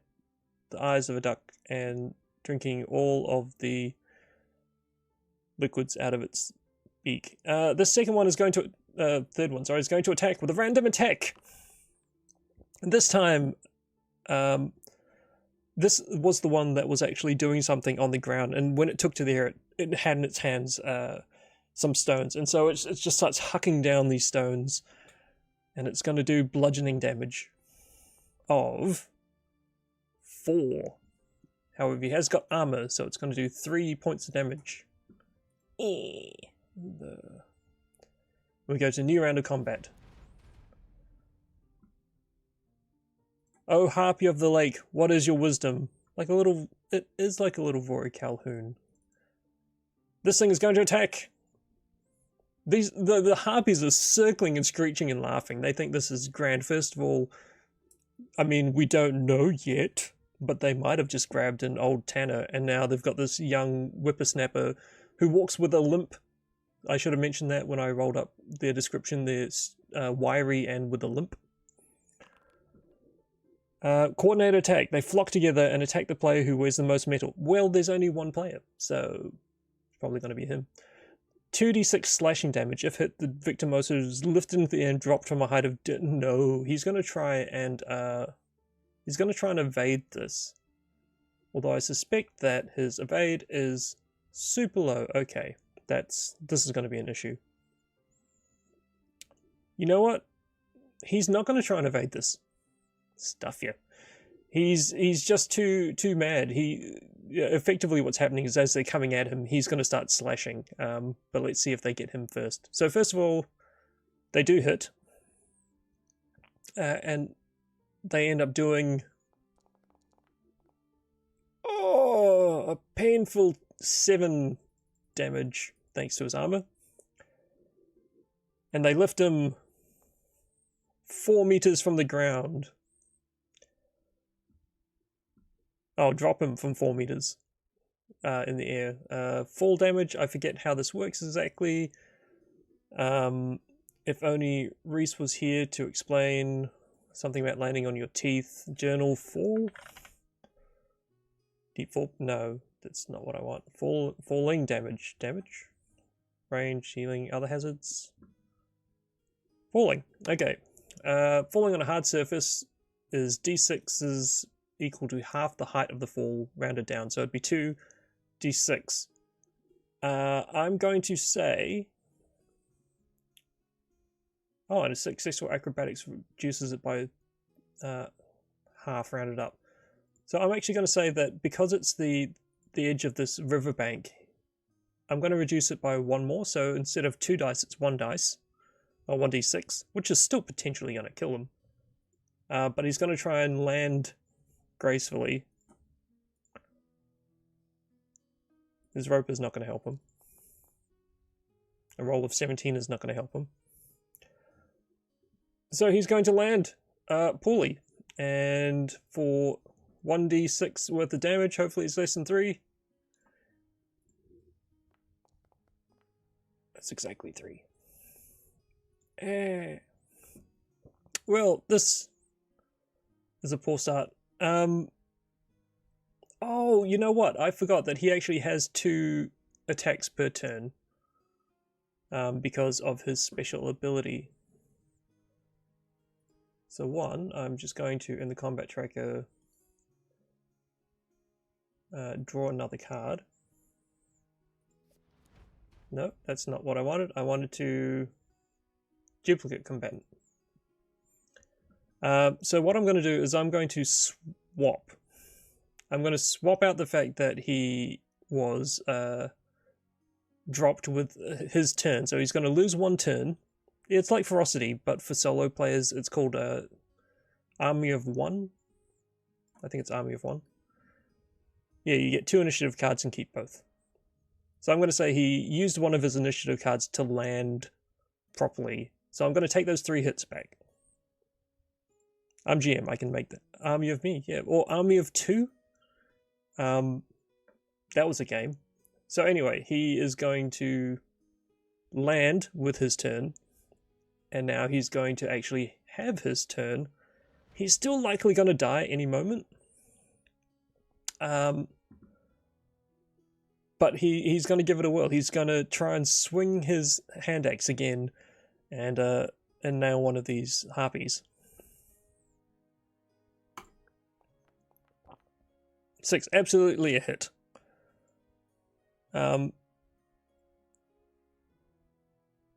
the eyes of a duck and drinking all of the liquids out of its beak. This second one is going to, third one, sorry, is going to attack with a random attack. And this time, this was the one that was actually doing something on the ground, and when it took to the air, it had in its hands some stones, and so it just starts hucking down these stones, and it's going to do bludgeoning damage of 4. However, he has got armor, so it's going to do 3 points of damage. We go to new round of combat. Oh, Harpy of the Lake, what is your wisdom? It is like a little Vori Calhoun. This thing is going to attack. The harpies are circling and screeching and laughing. They think this is grand. First of all, I mean, we don't know yet, but they might have just grabbed an old tanner, and now they've got this young whippersnapper who walks with a limp. I should have mentioned that when I rolled up their description. They're wiry and with a limp. Coordinated attack. They flock together and attack the player who wears the most metal. Well, there's only one player, so it's probably going to be him. 2d6 slashing damage. If hit, the victim also is lifted into the air and dropped from a height of... No, he's going to try and evade this. Although I suspect that his evade is super low. Okay, this is going to be an issue. You know what? He's not going to try and evade this. Stuff you. He's just too mad. Effectively what's happening is as they're coming at him, he's going to start slashing. But let's see if they get him first. So first of all, they do hit. And they end up doing... a painful 7 damage thanks to his armor. And they lift him 4 meters from the ground. Oh, drop him from 4 meters in the air. Fall damage, I forget how this works exactly. If only Reese was here to explain something about landing on your teeth. Journal fall? Deep fall? No, that's not what I want. Falling damage. Damage? Range, healing, other hazards? Falling. Okay. Falling on a hard surface is d6 is equal to half the height of the fall rounded down. So it'd be 2d6. I'm going to say... Oh, and a successful acrobatics reduces it by half rounded up. So I'm actually going to say that because it's the edge of this riverbank, I'm going to reduce it by 1 more. So instead of 2 dice, it's 1 dice, or 1d6, which is still potentially going to kill him. But he's going to try and land gracefully. His rope is not going to help him. A roll of 17 is not going to help him. So he's going to land poorly. And for 1d6 worth of damage, hopefully it's less than 3. That's exactly 3. Well, this is a poor start. Oh, you know what? I forgot that he actually has 2 attacks per turn. Because of his special ability. So 1, I'm just going to, in the combat tracker, draw another card. No, that's not what I wanted. I wanted to duplicate combatant. So what I'm going to do is I'm going to swap. I'm going to swap out the fact that he was dropped with his turn. So he's going to lose 1 turn. It's like Ferocity, but for solo players, it's called Army of 1. I think it's Army of 1. Yeah, you get 2 initiative cards and keep both. So I'm going to say he used one of his initiative cards to land properly. So I'm going to take those 3 hits back. I'm GM, I can make that. Army of me, yeah. Or Army of 2. That was a game. So anyway, he is going to land with his turn. And now he's going to actually have his turn. He's still likely going to die any moment. But he's going to give it a whirl. He's going to try and swing his hand axe again and nail one of these harpies. 6, absolutely a hit.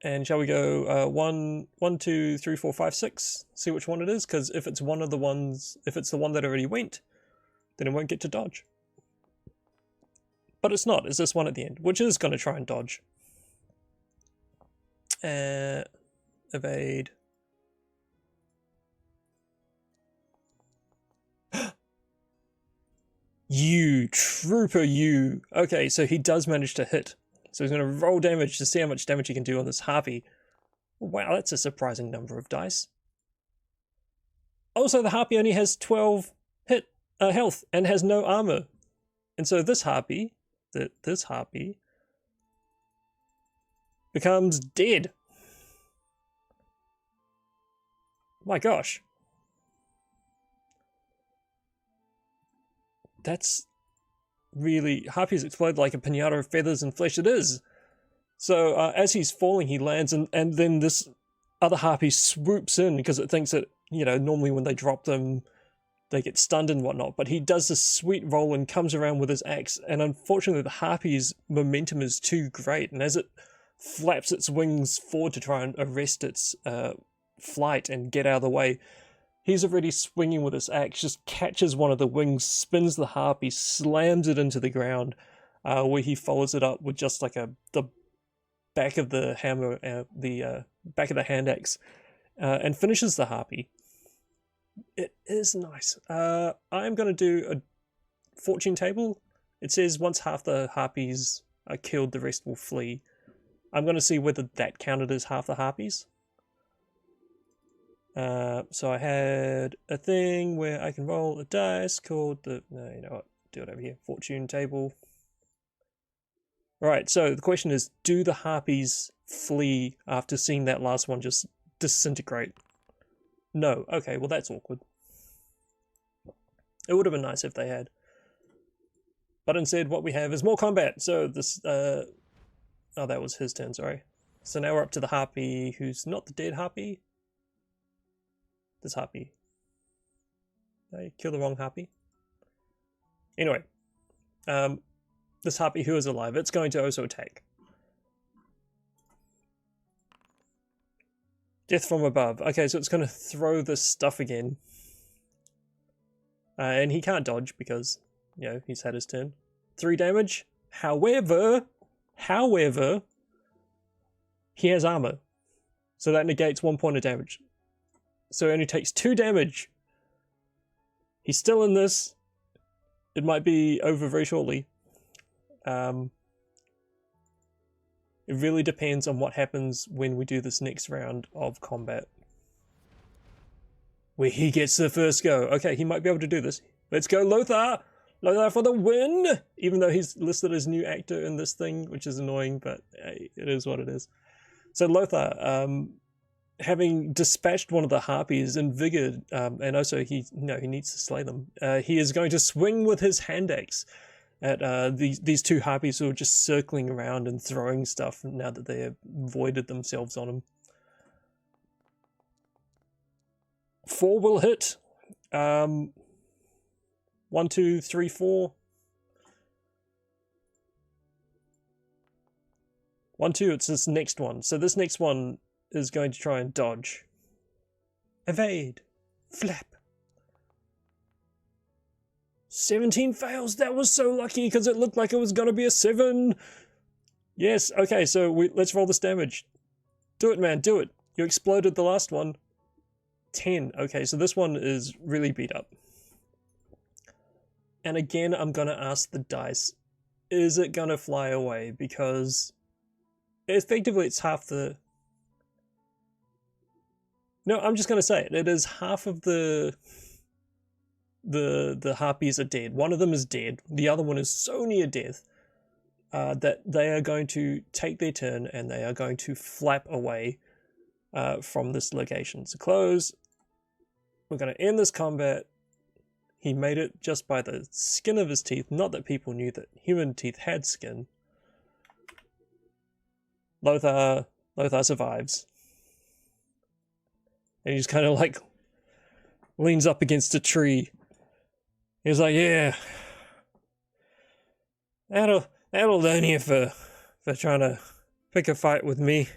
And shall we go 1, 1, 2, 3, 4, 5, 6? See which one it is, because if it's one of the ones, if it's the one that already went, then it won't get to dodge. But it's not, it's this one at the end, which is going to try and dodge. Evade. You trooper, you. Okay, so he does manage to hit. So he's going to roll damage to see how much damage he can do on this harpy. Wow, that's a surprising number of dice. Also, the harpy only has 12 health and has no armor. And so this harpy, becomes dead. My gosh. That's really... Harpies explode like a pinata of feathers and flesh. It is. So as he's falling, he lands, and then this other harpy swoops in because it thinks that, you know, normally when they drop them, they get stunned and whatnot. But he does this sweet roll and comes around with his axe, and unfortunately the harpy's momentum is too great, and as it flaps its wings forward to try and arrest its flight and get out of the way, he's already swinging with his axe, just catches one of the wings, spins the harpy, slams it into the ground, where he follows it up with just like the back of the hammer, the back of the hand axe, and finishes the harpy. It is nice. I'm going to do a fortune table. It says once half the harpies are killed, the rest will flee. I'm going to see whether that counted as half the harpies. So I had a thing where I can roll a dice called the... No, you know what? Do it over here. Fortune table. Right, so the question is, do the harpies flee after seeing that last one just disintegrate? No. Okay, well that's awkward. It would have been nice if they had. But instead what we have is more combat. So this... oh, that was his turn, sorry. So now we're up to the harpy who's not the dead harpy. This harpy. I killed the wrong harpy. Anyway. This harpy who is alive, it's going to also attack. Death from above. Okay, so it's going to throw this stuff again. And he can't dodge because, you know, he's had his turn. 3 damage. However, he has armor. So that negates 1 point of damage. So he only takes 2 damage. He's still in this. It might be over very shortly. It really depends on what happens when we do this next round of combat. Where he gets the first go. Okay, he might be able to do this. Let's go, Lothar! Lothar for the win! Even though he's listed as new actor in this thing, which is annoying, but hey, it is what it is. So Lothar, having dispatched one of the harpies in vigor, and also he needs to slay them, he is going to swing with his hand axe at these 2 harpies who are just circling around and throwing stuff now that they have voided themselves on him. 4 will hit. 1, 2, 3, 4. 1, 2, it's this next one. So this next one is going to try and dodge. Evade. Flap. 17 fails. That was so lucky because it looked like it was going to be a 7. Yes, okay, so let's roll this damage. Do it, man, do it. You exploded the last one. 10. Okay, so this one is really beat up. And again, I'm going to ask the dice, is it going to fly away? Because effectively it's half the... No, I'm just going to say it. It is half of the harpies are dead. One of them is dead. The other one is so near death that they are going to take their turn and they are going to flap away from this location. So close. We're going to end this combat. He made it just by the skin of his teeth. Not that people knew that human teeth had skin. Lothar survives. And he's kind of like leans up against a tree. He's like, yeah, that'll learn you for trying to pick a fight with me.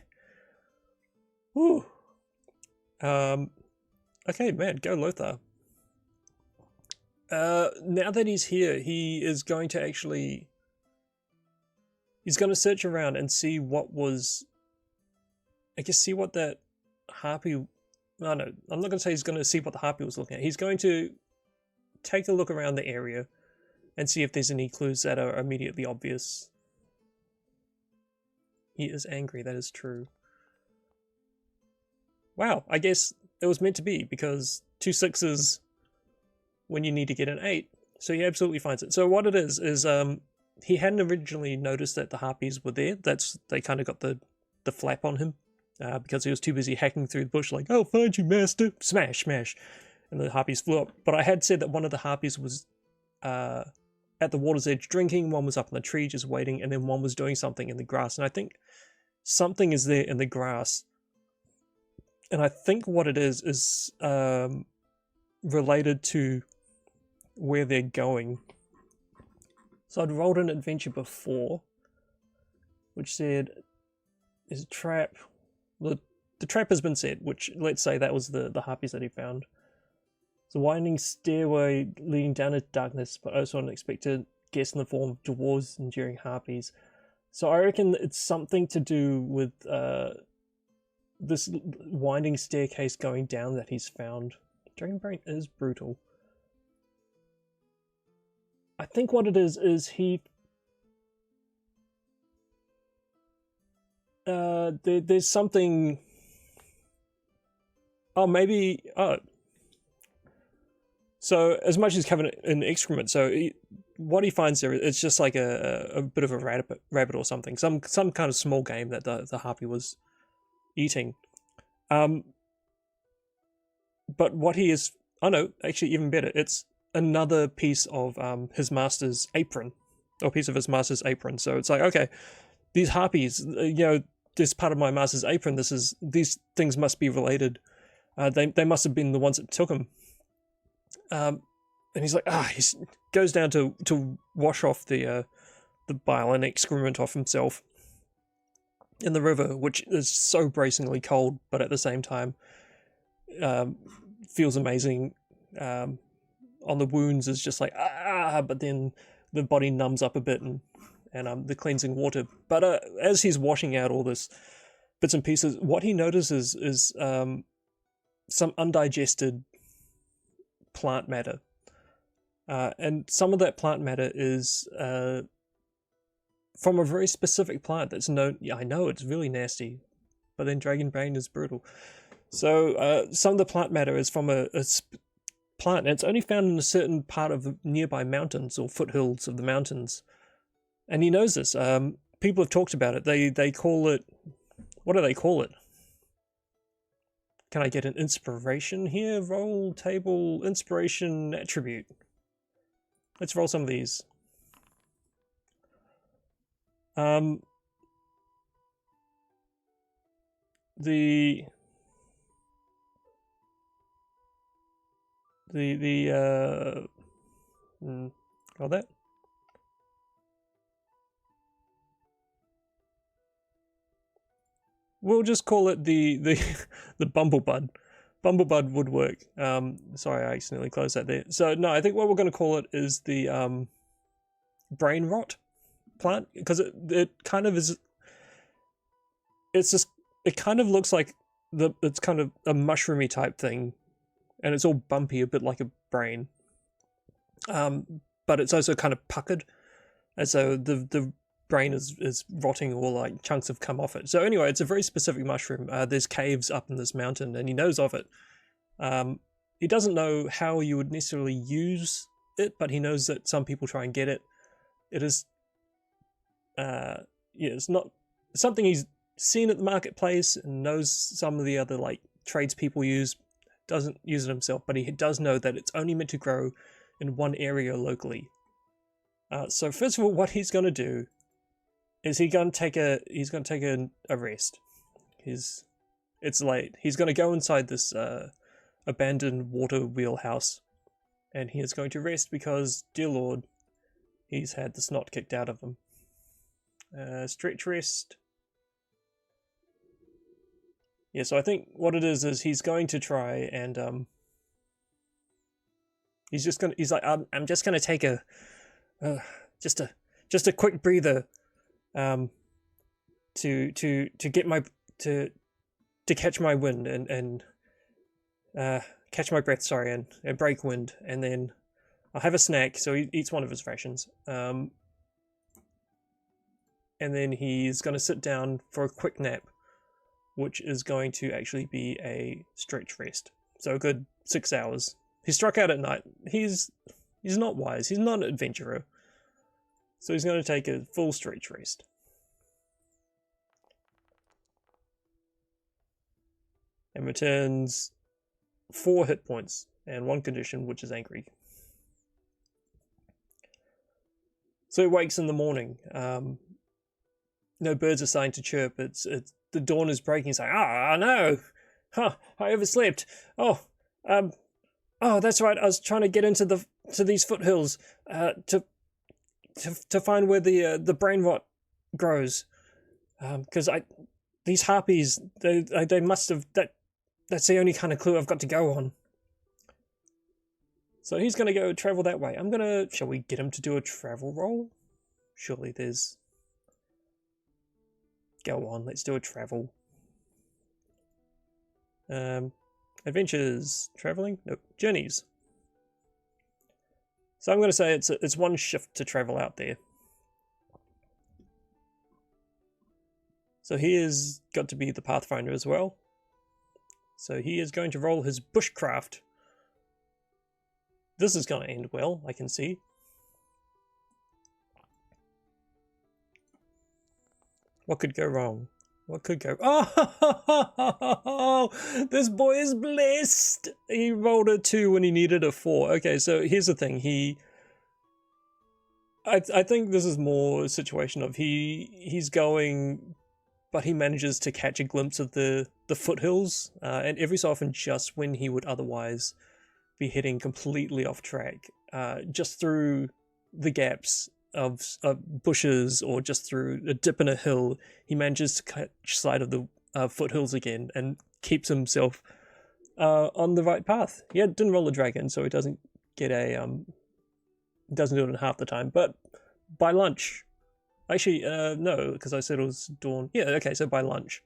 Whew. Okay, man, go Lothar. Now that he's here, he is going to actually... He's going to search around and see what was... I guess see what that harpy... No, I'm not going to say he's going to see what the harpy was looking at. He's going to take a look around the area and see if there's any clues that are immediately obvious. He is angry, that is true. Wow, I guess it was meant to be, because 2 6s when you need to get an 8. So he absolutely finds it. So what it is he hadn't originally noticed that the harpies were there. They kind of got the flap on him. Because he was too busy hacking through the bush like, "I'll find you, master!" Smash, smash. And the harpies flew up. But I had said that one of the harpies was at the water's edge drinking, one was up in the tree just waiting, and then one was doing something in the grass. And I think something is there in the grass. And I think what it is related to where they're going. So I'd rolled an adventure before, which said, "There's a trap." The trap has been set, which, let's say that was the harpies that he found. It's a winding stairway leading down into darkness, but also unexpected guests in the form of dwarves and enduring harpies. So I reckon it's something to do with this winding staircase going down that he's found. Dragonbane is brutal. I think what it is he... there's something... Oh, maybe... Oh. So, as much as covered in excrement, so what he finds there, it's just like a bit of a rabbit or something. Some kind of small game that the harpy was eating. But what he is... Oh no, actually even better. It's another piece of his master's apron. Or piece of his master's apron. So it's like, okay, these harpies, this part of my master's apron, these things must be related. They must have been the ones that took him. And he's like, he goes down to wash off the bile and excrement off himself in the river, which is so bracingly cold, but at the same time feels amazing. On the wounds is just like, but then the body numbs up a bit and the cleansing water. But as he's washing out all this bits and pieces, what he notices is some undigested plant matter. And some of that plant matter is from a very specific plant that's known... Yeah, I know, it's really nasty, but then Dragonbane is brutal. So some of the plant matter is from a plant, and it's only found in a certain part of the nearby mountains or foothills of the mountains. And he knows this. People have talked about it. They call it... What do they call it? Can I get an inspiration here? Roll table inspiration attribute. Let's roll some of these. Got that? We'll just call it the Bumblebud. Bumblebud would work. Sorry, I accidentally closed that there. So no, I think what we're going to call it is the brain rot plant, because it kind of is. It's just, it kind of looks like it's kind of a mushroomy type thing, and it's all bumpy, a bit like a brain. But it's also kind of puckered, and so the brain is rotting, or like chunks have come off it. So anyway, it's a very specific mushroom. There's caves up in this mountain, and he knows of it. He doesn't know how you would necessarily use it, but he knows that some people try and get it. It is, it's not something he's seen at the marketplace and knows some of the other like tradespeople use. Doesn't use it himself, but he does know that it's only meant to grow in one area locally. So first of all, what he's going to do is he's going to take a rest. It's late. He's going to go inside this abandoned water wheel house, and he is going to rest because, dear Lord, he's had the snot kicked out of him. Stretch rest. Yeah, so I think what it is he's going to try and he's like I'm just gonna take a just a quick breather to get my to catch my wind and catch my breath, sorry, and break wind, and then I'll have a snack. So he eats one of his rations, and then he's going to sit down for a quick nap, which is going to actually be a stretch rest. So a good 6 hours. He struck out at night. He's not wise. He's not an adventurer. So he's going to take a full stretch rest. And returns 4 hit points and 1 condition, which is angry. So he wakes in the morning. No birds are starting to chirp. It's the dawn is breaking. He's like, no, I overslept. Oh, that's right. I was trying to get into these foothills to find where the brain rot grows. Because these harpies, they must have that's the only kind of clue I've got to go on. So he's going to go travel that way. Shall we get him to do a travel roll? Surely there's... Go on, let's do a travel. Adventures, traveling? Nope, journeys. So I'm going to say it's 1 shift to travel out there. So he has got to be the Pathfinder as well. So he is going to roll his bushcraft. This is going to end well, I can see. What could go wrong? What could go... Oh! This boy is blessed! He rolled a 2 when he needed a 4. Okay, so here's the thing. I think this is more a situation of he's going... But he manages to catch a glimpse of the foothills, and every so often just when he would otherwise be heading completely off track, just through the gaps of bushes or just through a dip in a hill, he manages to catch sight of the foothills again and keeps himself on the right path. Yeah, didn't roll a dragon, so he doesn't get a doesn't do it in half the time, but by lunch. Actually, no, because I said it was dawn. Yeah, okay, so by lunch,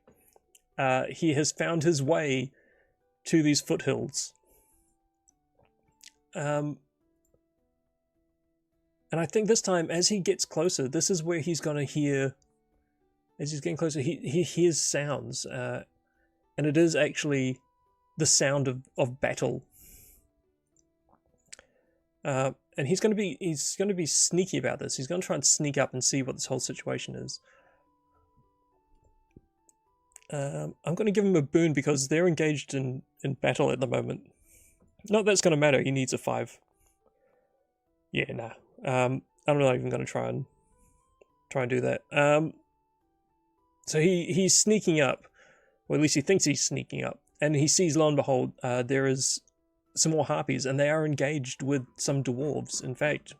he has found his way to these foothills. And I think this time, as he gets closer, this is where he's going to hear, as he's getting closer, he hears sounds, and it is actually the sound of battle. And he's going to be sneaky about this. He's going to try and sneak up and see what this whole situation is. I'm going to give him a boon because they're engaged in battle at the moment. Not that it's going to matter. He needs a 5. Yeah, nah. I'm not even going to try and do that. So he's sneaking up, or at least he thinks he's sneaking up, and he sees, lo and behold, there is some more harpies, and they are engaged with some dwarves. In fact,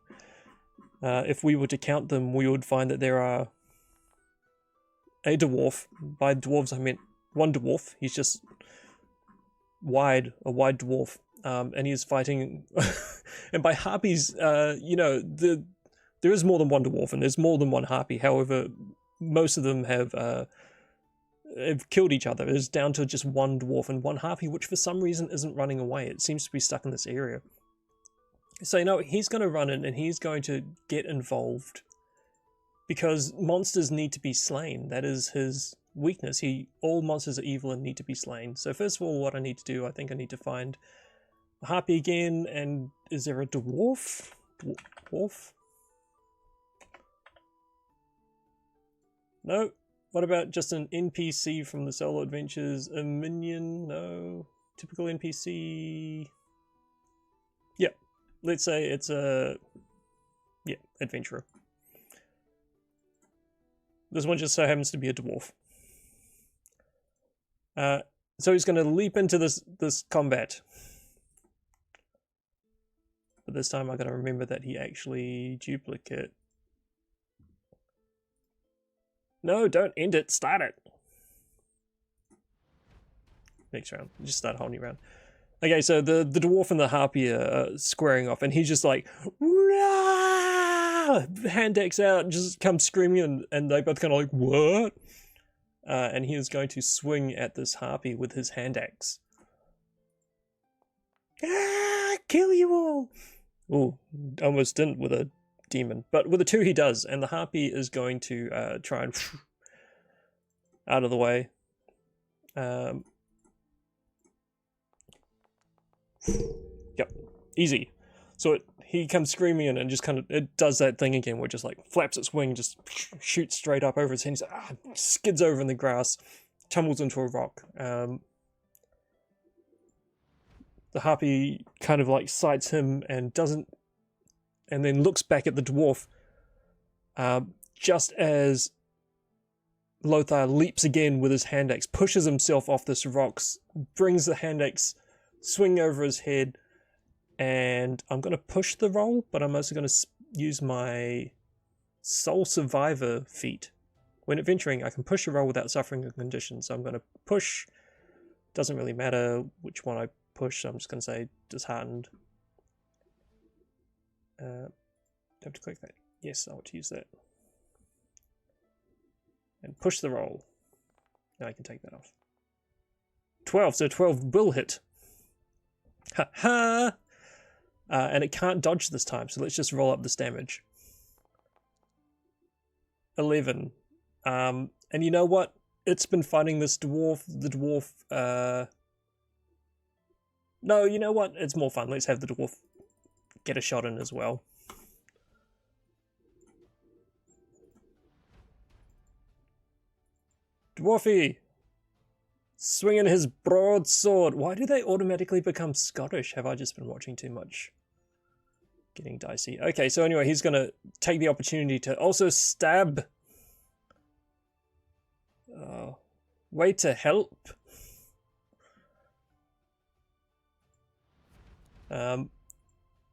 if we were to count them, we would find that there are a dwarf. By dwarves, I meant 1 dwarf. He's just a wide dwarf, and he is fighting. And by harpies, you know, there is more than 1 dwarf, and there's more than 1 harpy. However, most of them have killed each other. It's down to just 1 dwarf and 1 harpy, which for some reason isn't running away. It seems to be stuck in this area. So, you know, he's going to run in and he's going to get involved because monsters need to be slain. That is his weakness. All monsters are evil and need to be slain. So first of all, what I need to do, I think I need to find a harpy again. And is there a dwarf? Dwarf? No. What about just an NPC from the solo adventures? A minion? No. Typical NPC? Yep. Let's say it's a... yeah, adventurer. This one just so happens to be a dwarf. So he's going to leap into this combat. But this time I got to remember that he actually duplicate. No, don't end it. Start it. next round. Just start a whole new round. Okay, so the dwarf and the harpy are squaring off, and he's just like, hand axe out, just comes screaming, and they both kind of like, what? And he is going to swing at this harpy with his hand axe. Kill you all! Oh, almost didn't with a demon, but with a 2 he does, and the harpy is going to try and out of the way. Yep, easy. So he comes screaming in and just kind of, it does that thing again where it just like flaps its wing, just shoots straight up over his head, skids over in the grass, tumbles into a rock. The harpy kind of like sights him and doesn't, and then looks back at the dwarf, just as Lothar leaps again with his hand axe, pushes himself off this rocks, brings the hand axe swing over his head, and I'm going to push the roll, but I'm also going to use my Soul Survivor feat. When adventuring, I can push a roll without suffering a condition, so I'm going to push. Doesn't really matter which one I push, so I'm just going to say disheartened. Do I have to click that? Yes, I want to use that. And push the roll. Now I can take that off. 12, so 12 will hit. Ha ha! And it can't dodge this time, so let's just roll up this damage. 11. And you know what? It's been fighting this dwarf. The dwarf, no, you know what? It's more fun. Let's have the dwarf get a shot in as well. Dwarfy! Swinging his broadsword. Why do they automatically become Scottish? Have I just been watching too much? Getting dicey. Okay, so anyway, he's going to take the opportunity to also stab. Way to help.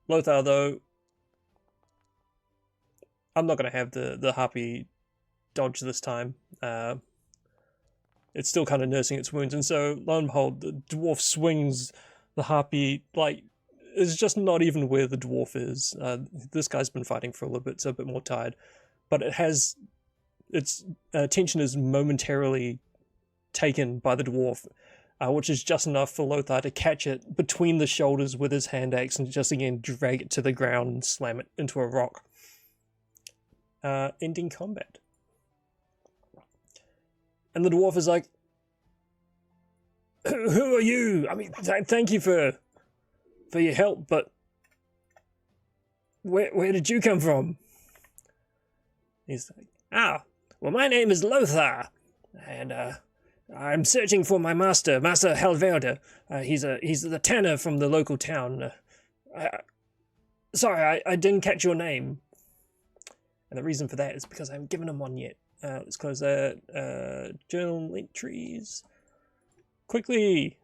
Lothar, though, I'm not going to have the harpy dodge this time. It's still kind of nursing its wounds, and so lo and behold, the dwarf swings the harpy, like, it's just not even where the dwarf is. This guy's been fighting for a little bit, so a bit more tired, but it has, its attention is momentarily taken by the dwarf, which is just enough for Lothar to catch it between the shoulders with his hand axe and just again drag it to the ground and slam it into a rock. Ending combat. And the dwarf is like, who are you? I mean, thank you for your help, but where did you come from? He's like, well, my name is Lothar, and I'm searching for my master, Master Halverde. He's the tanner from the local town. Sorry, I didn't catch your name. And the reason for that is because I haven't given him one yet. Let's close that. Journal entries. Quickly!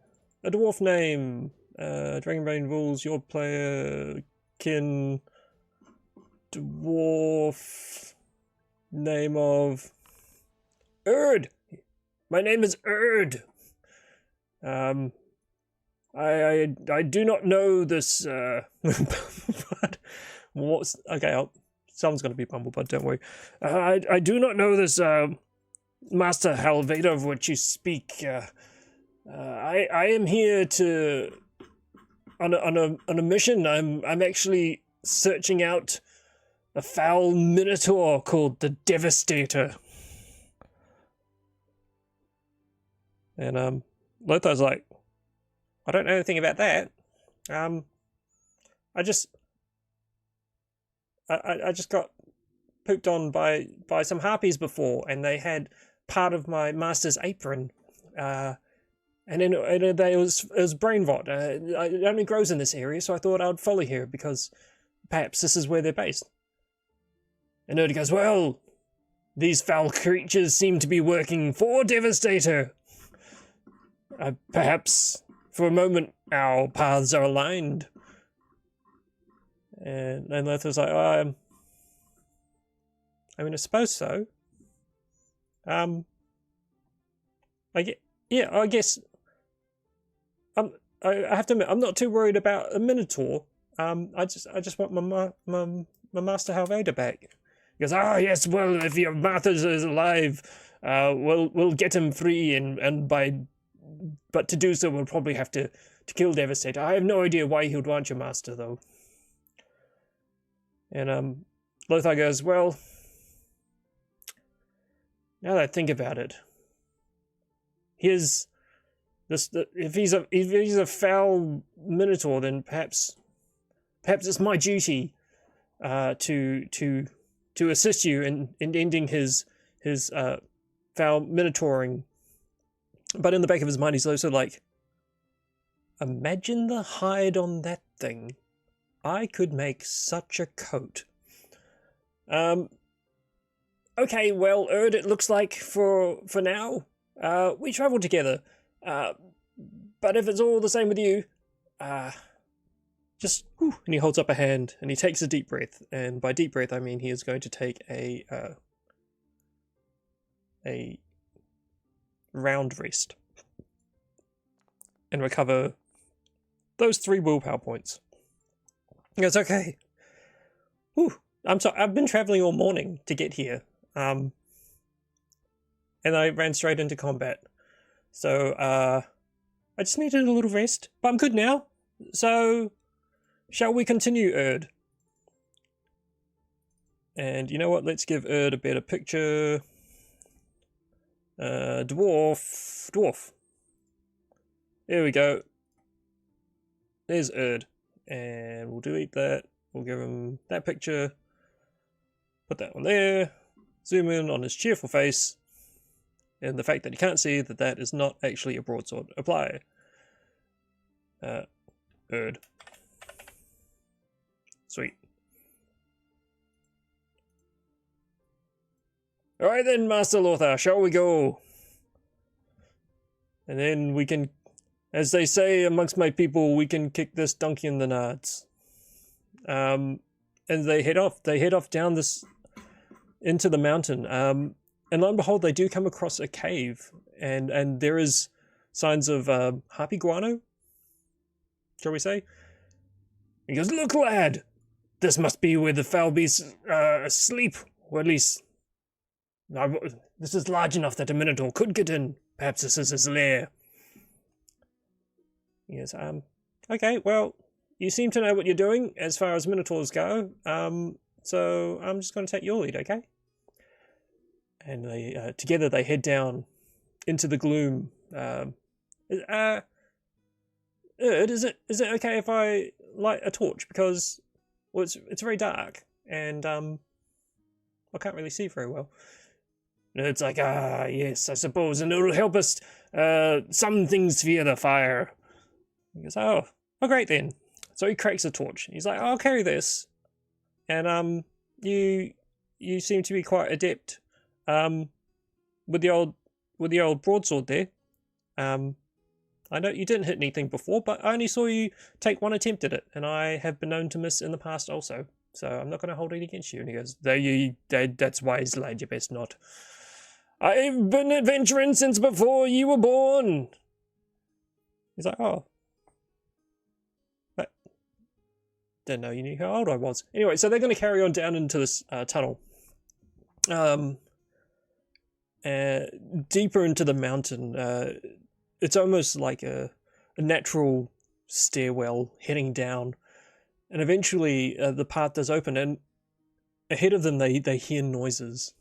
A dwarf name. Dragonbane rules. Your player can... Dwarf... Name of... Erd! My name is Erd! I do not know this... but what's... Okay, someone's going to be Bumblebud, don't worry. I do not know this Master Halverde of which you speak. I am here to on a mission. I'm actually searching out a foul minotaur called the Devastator. And Lothar's like, I don't know anything about that. I just got pooped on by some harpies before, and they had part of my master's apron, and then it was brain rot. It only grows in this area, so I thought I'd follow here because perhaps this is where they're based. And Nerd goes, well, these foul creatures seem to be working for Devastator. Perhaps for a moment our paths are aligned. And Lothar's like, I mean, I suppose so. I guess I have to admit, I'm not too worried about a Minotaur. I just want my Master Halveda back. He goes, "Ah, yes, well, if your Martha is alive, we'll get him free, but to do so, we'll probably have to kill Devastator. I have no idea why he would want your master, though." And Lothar goes, "Well, now that I think about it, if he's a foul Minotaur, then perhaps it's my duty to assist you in ending his foul Minotauring." But in the back of his mind, he's also like, imagine the hide on that thing. I could make such a coat. Okay, well, Erd, it looks like for now, we travel together. But if it's all the same with you, just, whew, and he holds up a hand, and he takes a deep breath. And by deep breath, I mean he is going to take a round rest and recover those 3 willpower points. He goes, "Okay. Whew, I'm sorry, I've been traveling all morning to get here. And I ran straight into combat. So, I just needed a little rest, but I'm good now. So, shall we continue, Erd?" And you know what? Let's give Erd a better picture. Dwarf. There we go. There's Erd. And we'll delete that. We'll give him that picture. Put that one there. Zoom in on his cheerful face. And the fact that you can't see that is not actually a broadsword. Apply. Erd. Sweet. Alright then, Master Lothar, shall we go? And then we can, as they say amongst my people, we can kick this donkey in the nards. And they head off. They head off down this, into the mountain. And lo and behold, they do come across a cave. And there is signs of harpy guano, shall we say? He goes, "Look, lad! This must be where the foul beasts sleep. Or at least, this is large enough that a Minotaur could get in. Perhaps this is his lair." He goes, "Okay, well, you seem to know what you're doing as far as Minotaurs go. So I'm just going to take your lead, okay?" And they together they head down into the gloom. Erd, is it okay if I light a torch, because, well, it's very dark and I can't really see very well. And it's like, yes, I suppose, and it'll help us. Some things fear the fire. He goes, oh, great then. So he cracks a torch. He's like, "I'll carry this." And you seem to be quite adept with the old broadsword there. I know you didn't hit anything before, but I only saw you take one attempt at it, and I have been known to miss in the past also. So I'm not going to hold it against you. And he goes, "That's wise, lad. You best not. I've been adventuring since before you were born." He's like, "Oh, but didn't know you knew how old I was." Anyway, so they're going to carry on down into this tunnel. Deeper into the mountain. It's almost like a natural stairwell heading down. And eventually the path does open, and ahead of them they hear noises.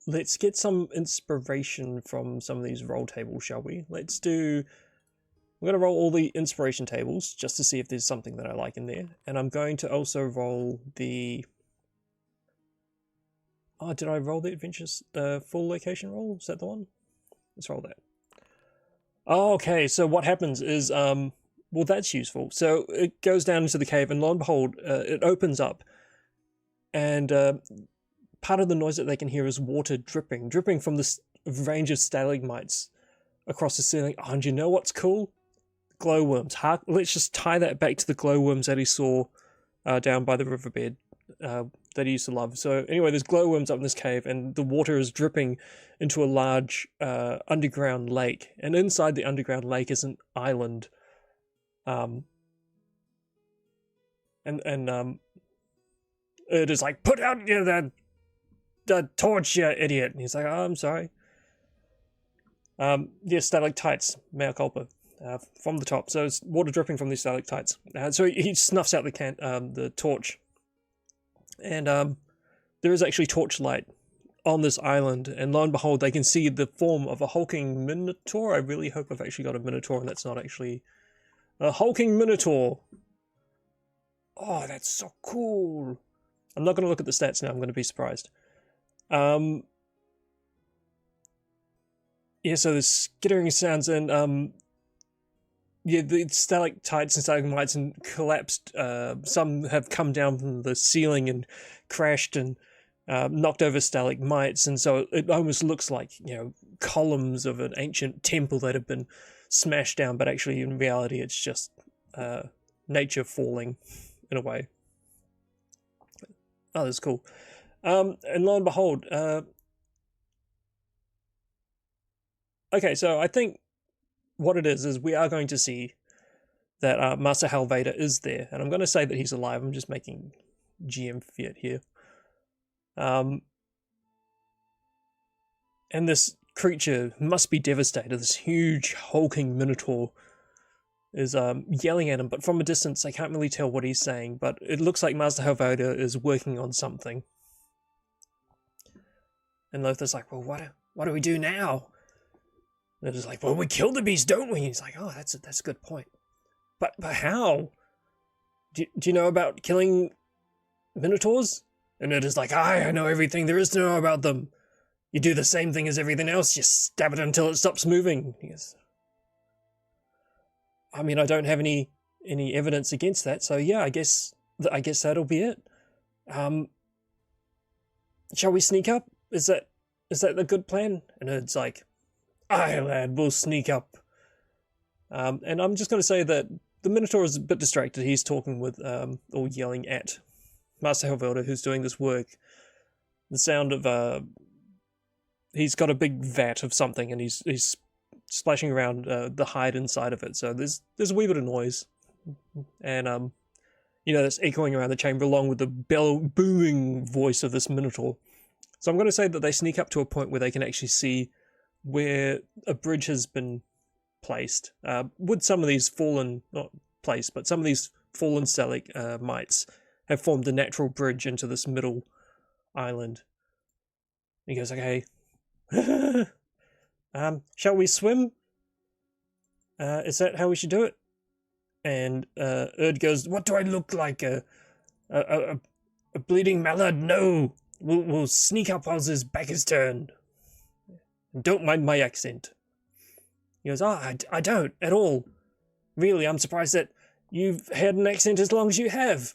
Let's get some inspiration from some of these roll tables, shall we? We're going to roll all the inspiration tables just to see if there's something that I like in there. And I'm going to also roll the... Oh, did I roll the adventures, full location roll? Is that the one? Let's roll that. Oh, okay, so what happens is, well, that's useful. So it goes down into the cave, and lo and behold, it opens up. And part of the noise that they can hear is water dripping from this range of stalagmites across the ceiling. Oh, and you know what's cool? Glowworms. Let's just tie that back to the glowworms that he saw down by the riverbed. that he used to love. So anyway, there's glowworms up in this cave, and the water is dripping into a large underground lake. And inside the underground lake is an island. It is like, put out the torch, you idiot. And he's like, oh, I'm sorry. Yeah, stalactites, mea culpa, from the top. So it's water dripping from these stalactites. So he snuffs out the torch. And there is actually torchlight on this island. And lo and behold, they can see the form of a hulking minotaur. I really hope I've actually got a minotaur and that's not actually a hulking minotaur. Oh, that's so cool. I'm not going to look at the stats now. I'm going to be surprised. Yeah, so there's skittering sounds and yeah, the stalactites and stalagmites and collapsed. Some have come down from the ceiling and crashed and knocked over stalagmites, and so it almost looks like, you know, columns of an ancient temple that have been smashed down, but actually in reality it's just nature falling in a way. Oh, that's cool. And lo and behold, okay, so I think what it is we are going to see that Master Halvader is there, and I'm going to say that he's alive. I'm just making GM fiat here. And this creature must be devastated. This huge hulking minotaur is yelling at him, but from a distance I can't really tell what he's saying, but it looks like Master Halvader is working on something. And Lothar's like, well, what do we do now? And it's like, well, we kill the beast, don't we? And he's like, oh, that's a good point. But how? Do you know about killing minotaurs? And it is like, I know everything there is to know about them. You do the same thing as everything else. You stab it until it stops moving. He goes, I mean, I don't have any evidence against that. So yeah, I guess that'll be it. Shall we sneak up? Is that the good plan? And it's like, aye, lad, we'll sneak up. And I'm just going to say that the Minotaur is a bit distracted. He's talking with, or yelling at Master Halvader, who's doing this work. The sound of, he's got a big vat of something, and he's splashing around the hide inside of it. So there's a wee bit of noise. And, you know, that's echoing around the chamber along with the booming voice of this Minotaur. So I'm going to say that they sneak up to a point where they can actually see where a bridge has been placed. With some of these fallen, not placed, but some of these fallen stalagmites have formed a natural bridge into this middle island. He goes, okay. Shall we swim? Is that how we should do it? And Erd goes, what do I look like? A bleeding mallard? No! We'll sneak up while his back is turned. Don't mind my accent. He goes, I don't at all. Really, I'm surprised that you've had an accent as long as you have.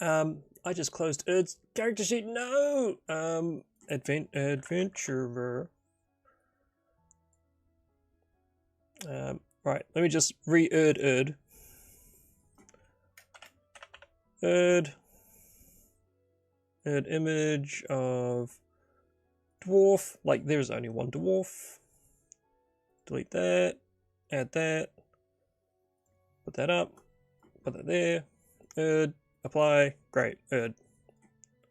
I just closed Erd's character sheet. No! Adventurer. Right, let me just re-Erd Erd. Erd image of dwarf. Like, there's only one dwarf. Delete that. Add that. Put that up. Put that there. Erd. Apply. Great. Erd.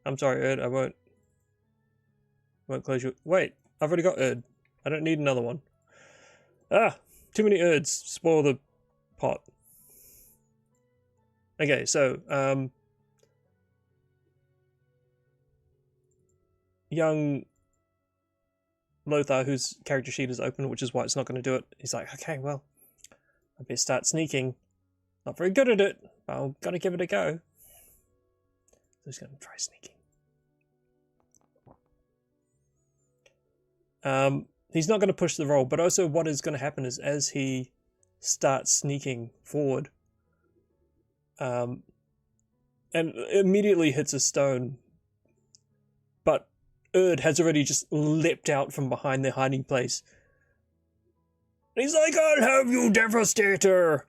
I'm sorry, Erd. I won't close you. Wait. I've already got Erd. I don't need another one. Ah! Too many Erds. Spoil the pot. Okay, so, young Lothar, whose character sheet is open, which is why it's not going to do it, he's like, okay, well, I better start sneaking. Not very good at it, but I'm going to give it a go. So he's going to try sneaking. He's not going to push the roll, but also what is going to happen is as he starts sneaking forward, and immediately hits a stone, but Erd has already just leapt out from behind their hiding place. And he's like, I'll have you, Devastator!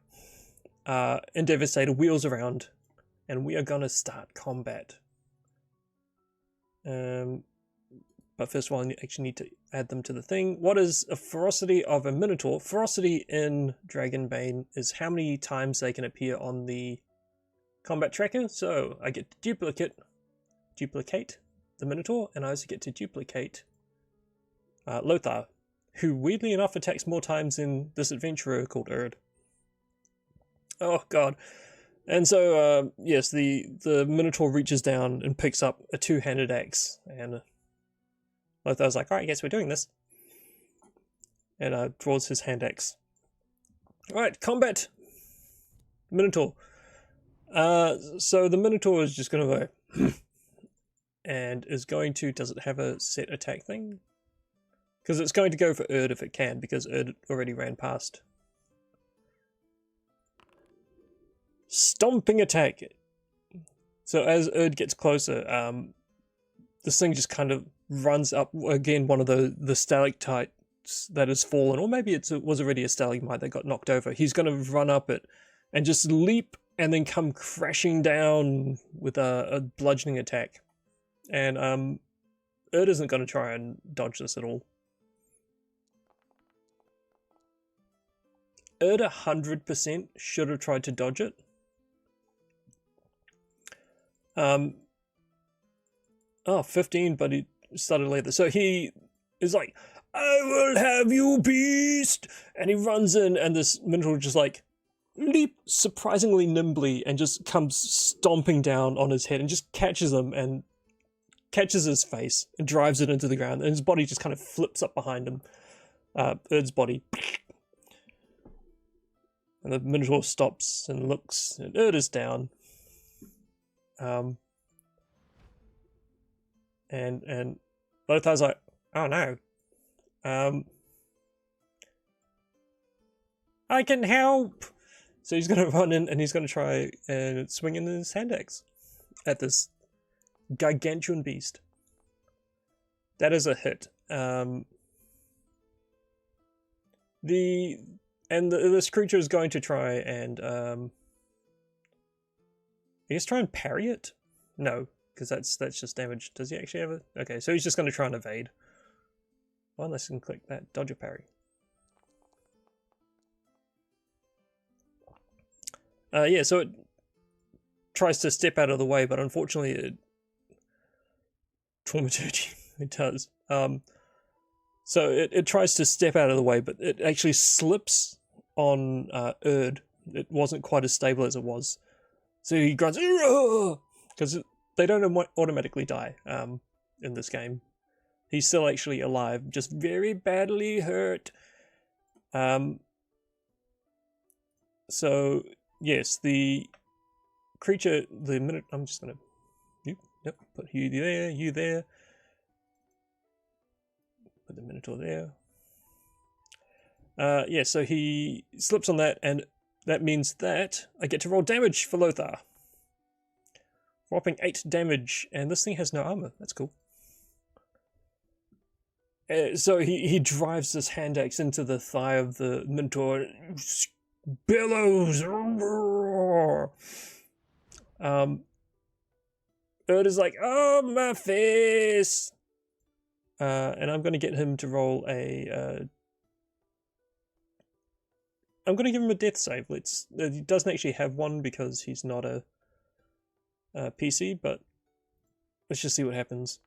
And Devastator wheels around, and we are gonna start combat. But first of all, I actually need to add them to the thing. What is a ferocity of a Minotaur? Ferocity in Dragonbane is how many times they can appear on the combat tracker. So I get to duplicate the Minotaur, and I also get to duplicate Lothar, who weirdly enough attacks more times than this adventurer called Erd. Oh god. And so, yes, the Minotaur reaches down and picks up a two-handed axe, and Lothar's like, alright, I guess we're doing this. And draws his hand axe. Alright, combat! Minotaur. So the Minotaur is just going to go... and is going to... Does it have a set attack thing? Because it's going to go for Erd if it can, because Erd already ran past. Stomping attack! So as Erd gets closer, this thing just kind of runs up, again, one of the stalactites that has fallen, or maybe it was already a stalagmite that got knocked over. He's going to run up it and just leap and then come crashing down with a bludgeoning attack. And Erd isn't going to try and dodge this at all. Erd 100% should have tried to dodge it. Oh, 15, but he started later. So he is like, I will have you, beast! And he runs in, and this Minotaur just like leaps surprisingly nimbly and just comes stomping down on his head and just catches him and catches his face and drives it into the ground, and his body just kind of flips up behind him. Erd's body. And the Minotaur stops and looks, and Erd is down. And Lothar's like, oh no. I can help! So he's going to run in and he's going to try and swing in his hand axe at this gargantuan beast. That is a hit. This creature is going to try and I guess try and parry it? No, because that's just damage. Does he actually have it? Okay, so he's just going to try and evade. Well, unless I can click that. Dodge or parry. Yeah, so it tries to step out of the way, but unfortunately it... Dramaturgy, it does. So it tries to step out of the way, but it actually slips on Erd. It wasn't quite as stable as it was. So he grunts, because they don't automatically die in this game. He's still actually alive, just very badly hurt. So, yes, the creature, the minute, I'm just going to, yep, put you there. Put the Minotaur there. Yeah, so he slips on that, and that means that I get to roll damage for Lothar. Whopping 8 damage, and this thing has no armor. That's cool. So he drives this hand axe into the thigh of the Minotaur. Billows! Erd is like, oh, my face! And I'm going to get him to roll a... I'm going to give him a death save. He doesn't actually have one because he's not a PC, but let's just see what happens.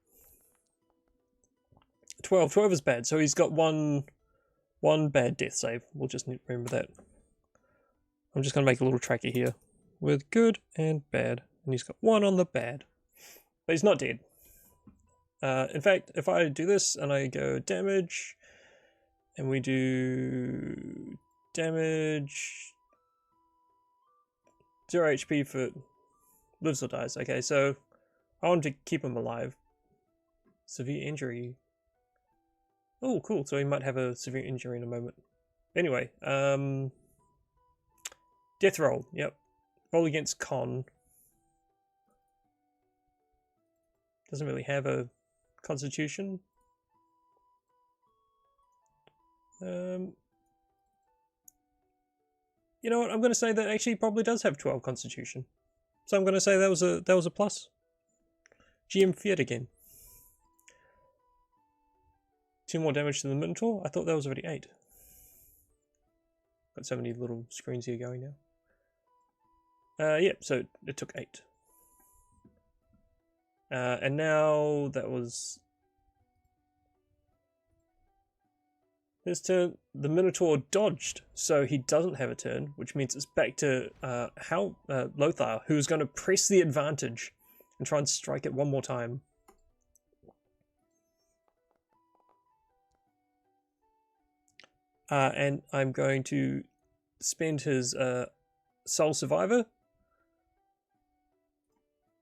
12. 12 is bad, so he's got one bad death save. We'll just need to remember that. I'm just going to make a little tracker here with good and bad, and he's got 1 on the bad. But he's not dead. In fact, if I do this and I go damage, and we do damage 0 HP for lives or dies. Okay, so I want to keep him alive. Severe injury. Oh, cool. So he might have a severe injury in a moment. Anyway, death roll. Yep. Roll against con. Doesn't really have a constitution. You know what? I'm going to say that actually probably does have 12 constitution. So I'm going to say that was a plus. GM feared again. 2 more damage to the Minotaur? I thought that was already 8. Got so many little screens here going now. Yep, so it took 8. And now that was his turn. The Minotaur dodged, so he doesn't have a turn, which means it's back to Lothar, who's going to press the advantage and try and strike it one more time. And I'm going to spend his Soul Survivor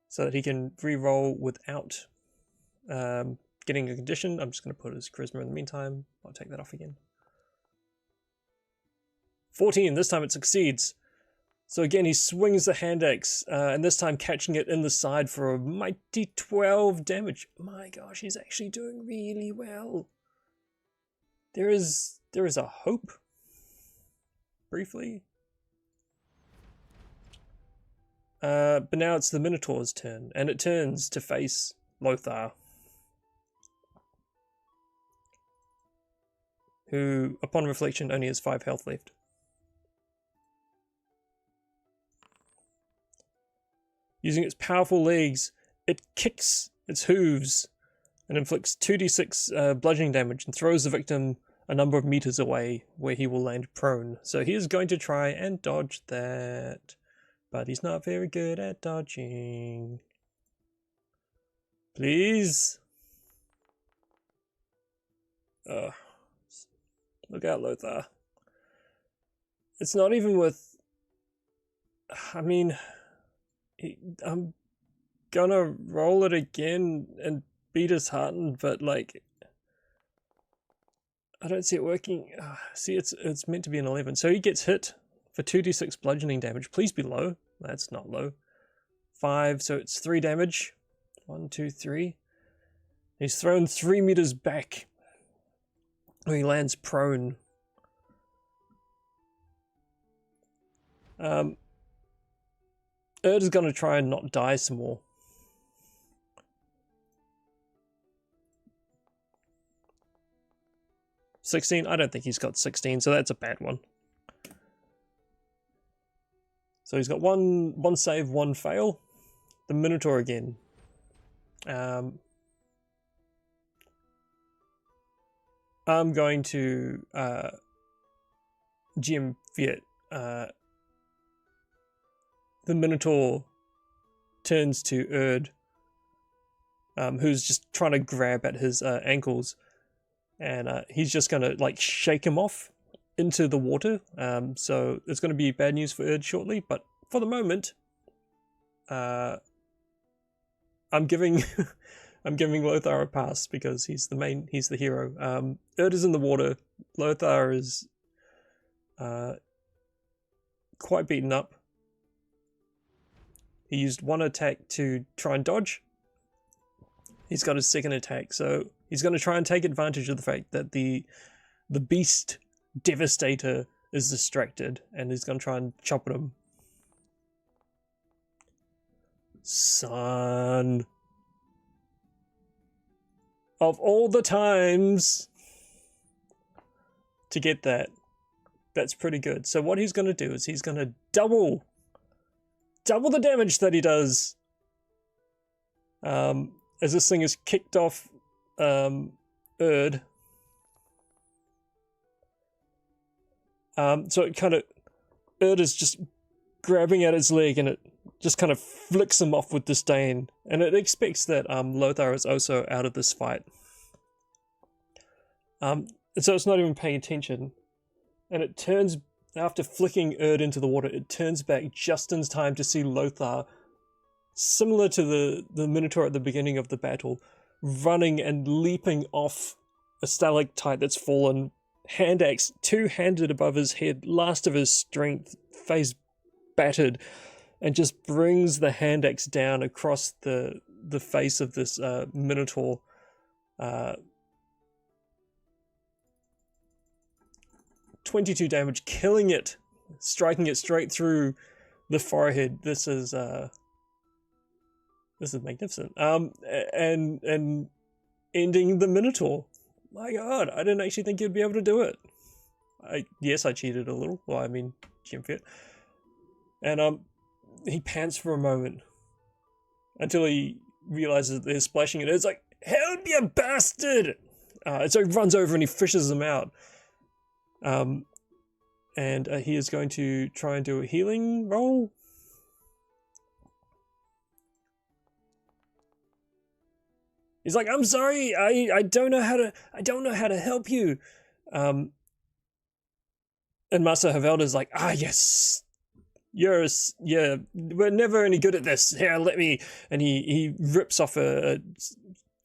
so that he can re-roll without getting a condition. I'm just going to put his Charisma in the meantime. I'll take that off again. 14, this time it succeeds. So again, he swings the hand axe, and this time catching it in the side for a mighty 12 damage. My gosh, he's actually doing really well. There is a hope. Briefly. But now it's the Minotaur's turn, and it turns to face Lothar, who, upon reflection, only has 5 health left. Using its powerful legs, it kicks its hooves and inflicts 2d6 bludgeoning damage and throws the victim a number of meters away, where he will land prone. So he is going to try and dodge that, but he's not very good at dodging. Please? Look out, Lothar. It's not even with... I mean... I'm gonna roll it again and be disheartened, but like... I don't see it working. See, it's meant to be an 11. So he gets hit for 2d6 bludgeoning damage. Please be low. That's not low. 5, so it's 3 damage. 1, 2, 3. He's thrown 3 meters back. He lands prone. Erd is going to try and not die some more. $16? I don't think he's got 16, so that's a bad one. So he's got one save, 1 fail. The Minotaur again. I'm going to GM Fiat. The Minotaur turns to Erd, who's just trying to grab at his ankles, and he's just going to like shake him off into the water. So it's going to be bad news for Erd shortly, but for the moment, I'm giving I'm giving Lothar a pass because he's the hero. Erd is in the water. Lothar is quite beaten up. He used 1 attack to try and dodge. He's got his 2nd attack, so he's going to try and take advantage of the fact that the beast Devastator is distracted, and he's going to try and chop at him. Son. Of all the times to get that, that's pretty good. So what he's going to do is he's going to double the damage that he does as this thing is kicked off Erd. So it kind of... Erd is just grabbing at his leg, and it just kind of flicks him off with disdain. And it expects that Lothar is also out of this fight. So it's not even paying attention. And it turns... After flicking Erd into the water, it turns back just in time to see Lothar, similar to the Minotaur at the beginning of the battle, running and leaping off a stalactite that's fallen, hand axe two-handed above his head, last of his strength, face battered, and just brings the hand axe down across the face of this Minotaur. 22 damage, killing it, striking it straight through the forehead. This is magnificent. And ending the Minotaur. my god, I didn't actually think you'd be able to do it. Yes, I cheated a little. Well, I mean, Gym Fit. And he pants for a moment until he realizes that they're splashing it. It's like, help you bastard! And so he runs over and he fishes them out. And he is going to try and do a healing roll. He's like, I'm sorry, I don't know how to help you. And Master Havelda's like, yes, yeah, we're never any good at this. Here, let me. And he rips off a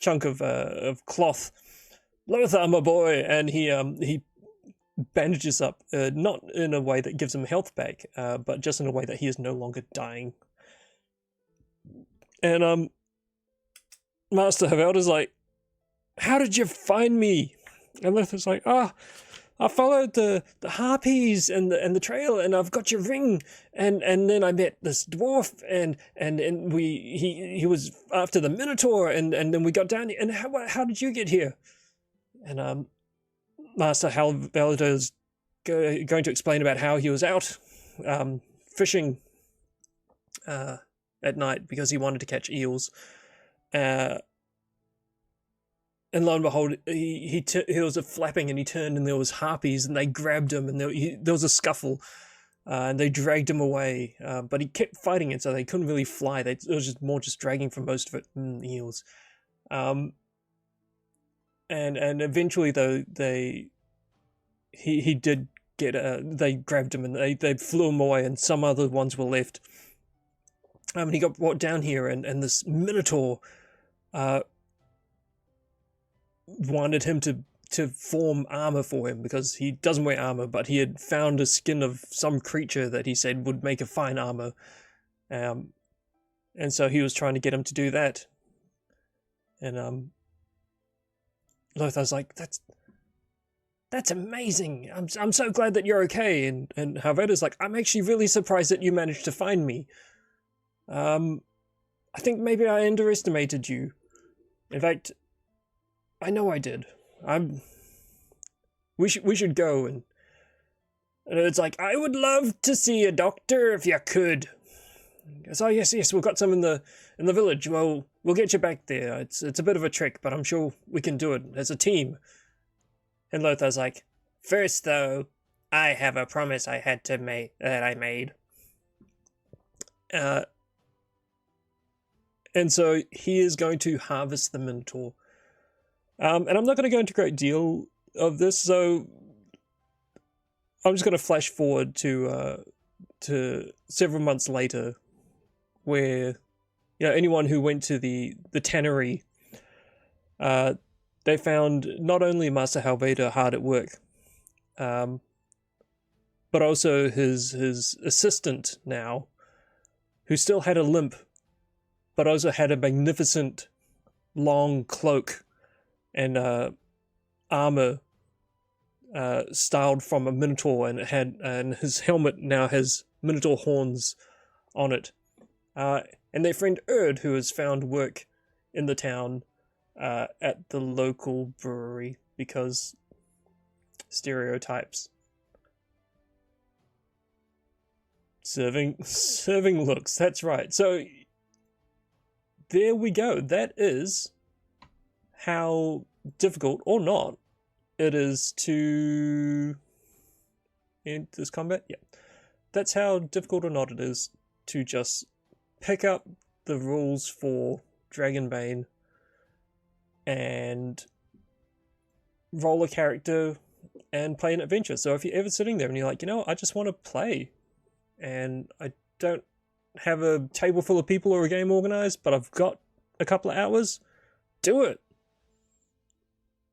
chunk of cloth. Lothar, my boy, and he bandages up, not in a way that gives him health back, but just in a way that he is no longer dying. And Master Havelda's like, how did you find me? And Lothar's like, I followed the harpies and the trail, and I've got your ring, and then I met this dwarf, and he was after the Minotaur, and then we got down here, and how did you get here? And Master Halvalda is going to explain about how he was out fishing at night because he wanted to catch eels. And lo and behold, he was a flapping, and he turned, and there was harpies, and they grabbed him, and there was a scuffle, and they dragged him away. But he kept fighting it, so they couldn't really fly. It was just dragging for most of it. Eels. And eventually, though, he did get they grabbed him, and they flew him away, and some other ones were left. And he got brought down here, and this Minotaur wanted him to form armor for him, because he doesn't wear armor, but he had found a skin of some creature that he said would make a fine armor. And so he was trying to get him to do that. And Lothar's like, that's amazing. I'm so glad that you're okay. And Havelda's like, I'm actually really surprised that you managed to find me. I think maybe I underestimated you. In fact, I know I did. We should go, and it's like, I would love to see a doctor if you could. He goes, oh yes, we've got some in the village. Well, we'll get you back there. It's a bit of a trick, but I'm sure we can do it as a team. And Lothar's like, first though, I have a promise I had to make that I made. And so he is going to harvest the Minotaur. And I'm not going to go into a great deal of this, so I'm just going to flash forward to several months later, where anyone who went to the tannery, they found not only Master Halvalda hard at work, but also his assistant now, who still had a limp, but also had a magnificent long cloak and armor styled from a Minotaur, and his helmet now has Minotaur horns on it. And their friend Erd, who has found work in the town at the local brewery, because stereotypes. Serving looks, that's right. So there we go. That is how difficult or not it is to end this combat. Yeah, that's how difficult or not it is to just pick up the rules for Dragonbane and roll a character and play an adventure. So if you're ever sitting there and you're like, I just want to play, and I don't have a table full of people or a game organized, but I've got a couple of hours, do it.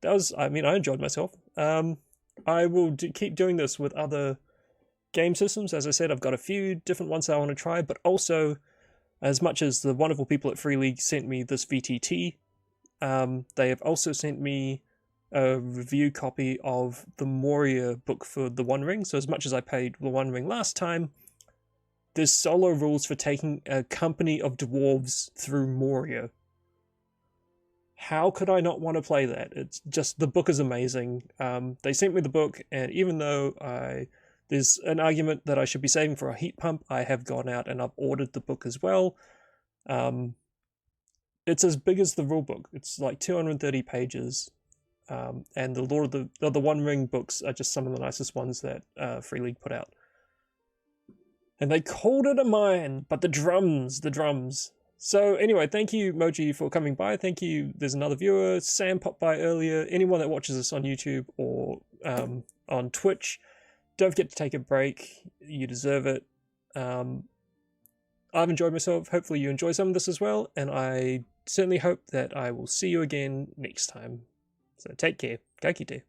I enjoyed myself. I will keep doing this with other game systems. As I said, I've got a few different ones that I want to try, but also, as much as the wonderful people at Free League sent me this VTT, they have also sent me a review copy of the Moria book for the One Ring. So as much as I paid the One Ring last time, there's solo rules for taking a company of dwarves through Moria. how could I not want to play that? It's just, the book is amazing. They sent me the book, and even though there's an argument that I should be saving for a heat pump, I have gone out and I've ordered the book as well. It's as big as the rule book. It's like 230 pages. And the Lord of the One Ring books are just some of the nicest ones that Free League put out. And they called it a mine, but the drums. So anyway, thank you, Moji, for coming by. Thank you. There's another viewer. Sam popped by earlier. Anyone that watches us on YouTube or on Twitch, don't forget to take a break. You deserve it. I've enjoyed myself. Hopefully you enjoy some of this as well. And I certainly hope that I will see you again next time. So take care. Ka kite.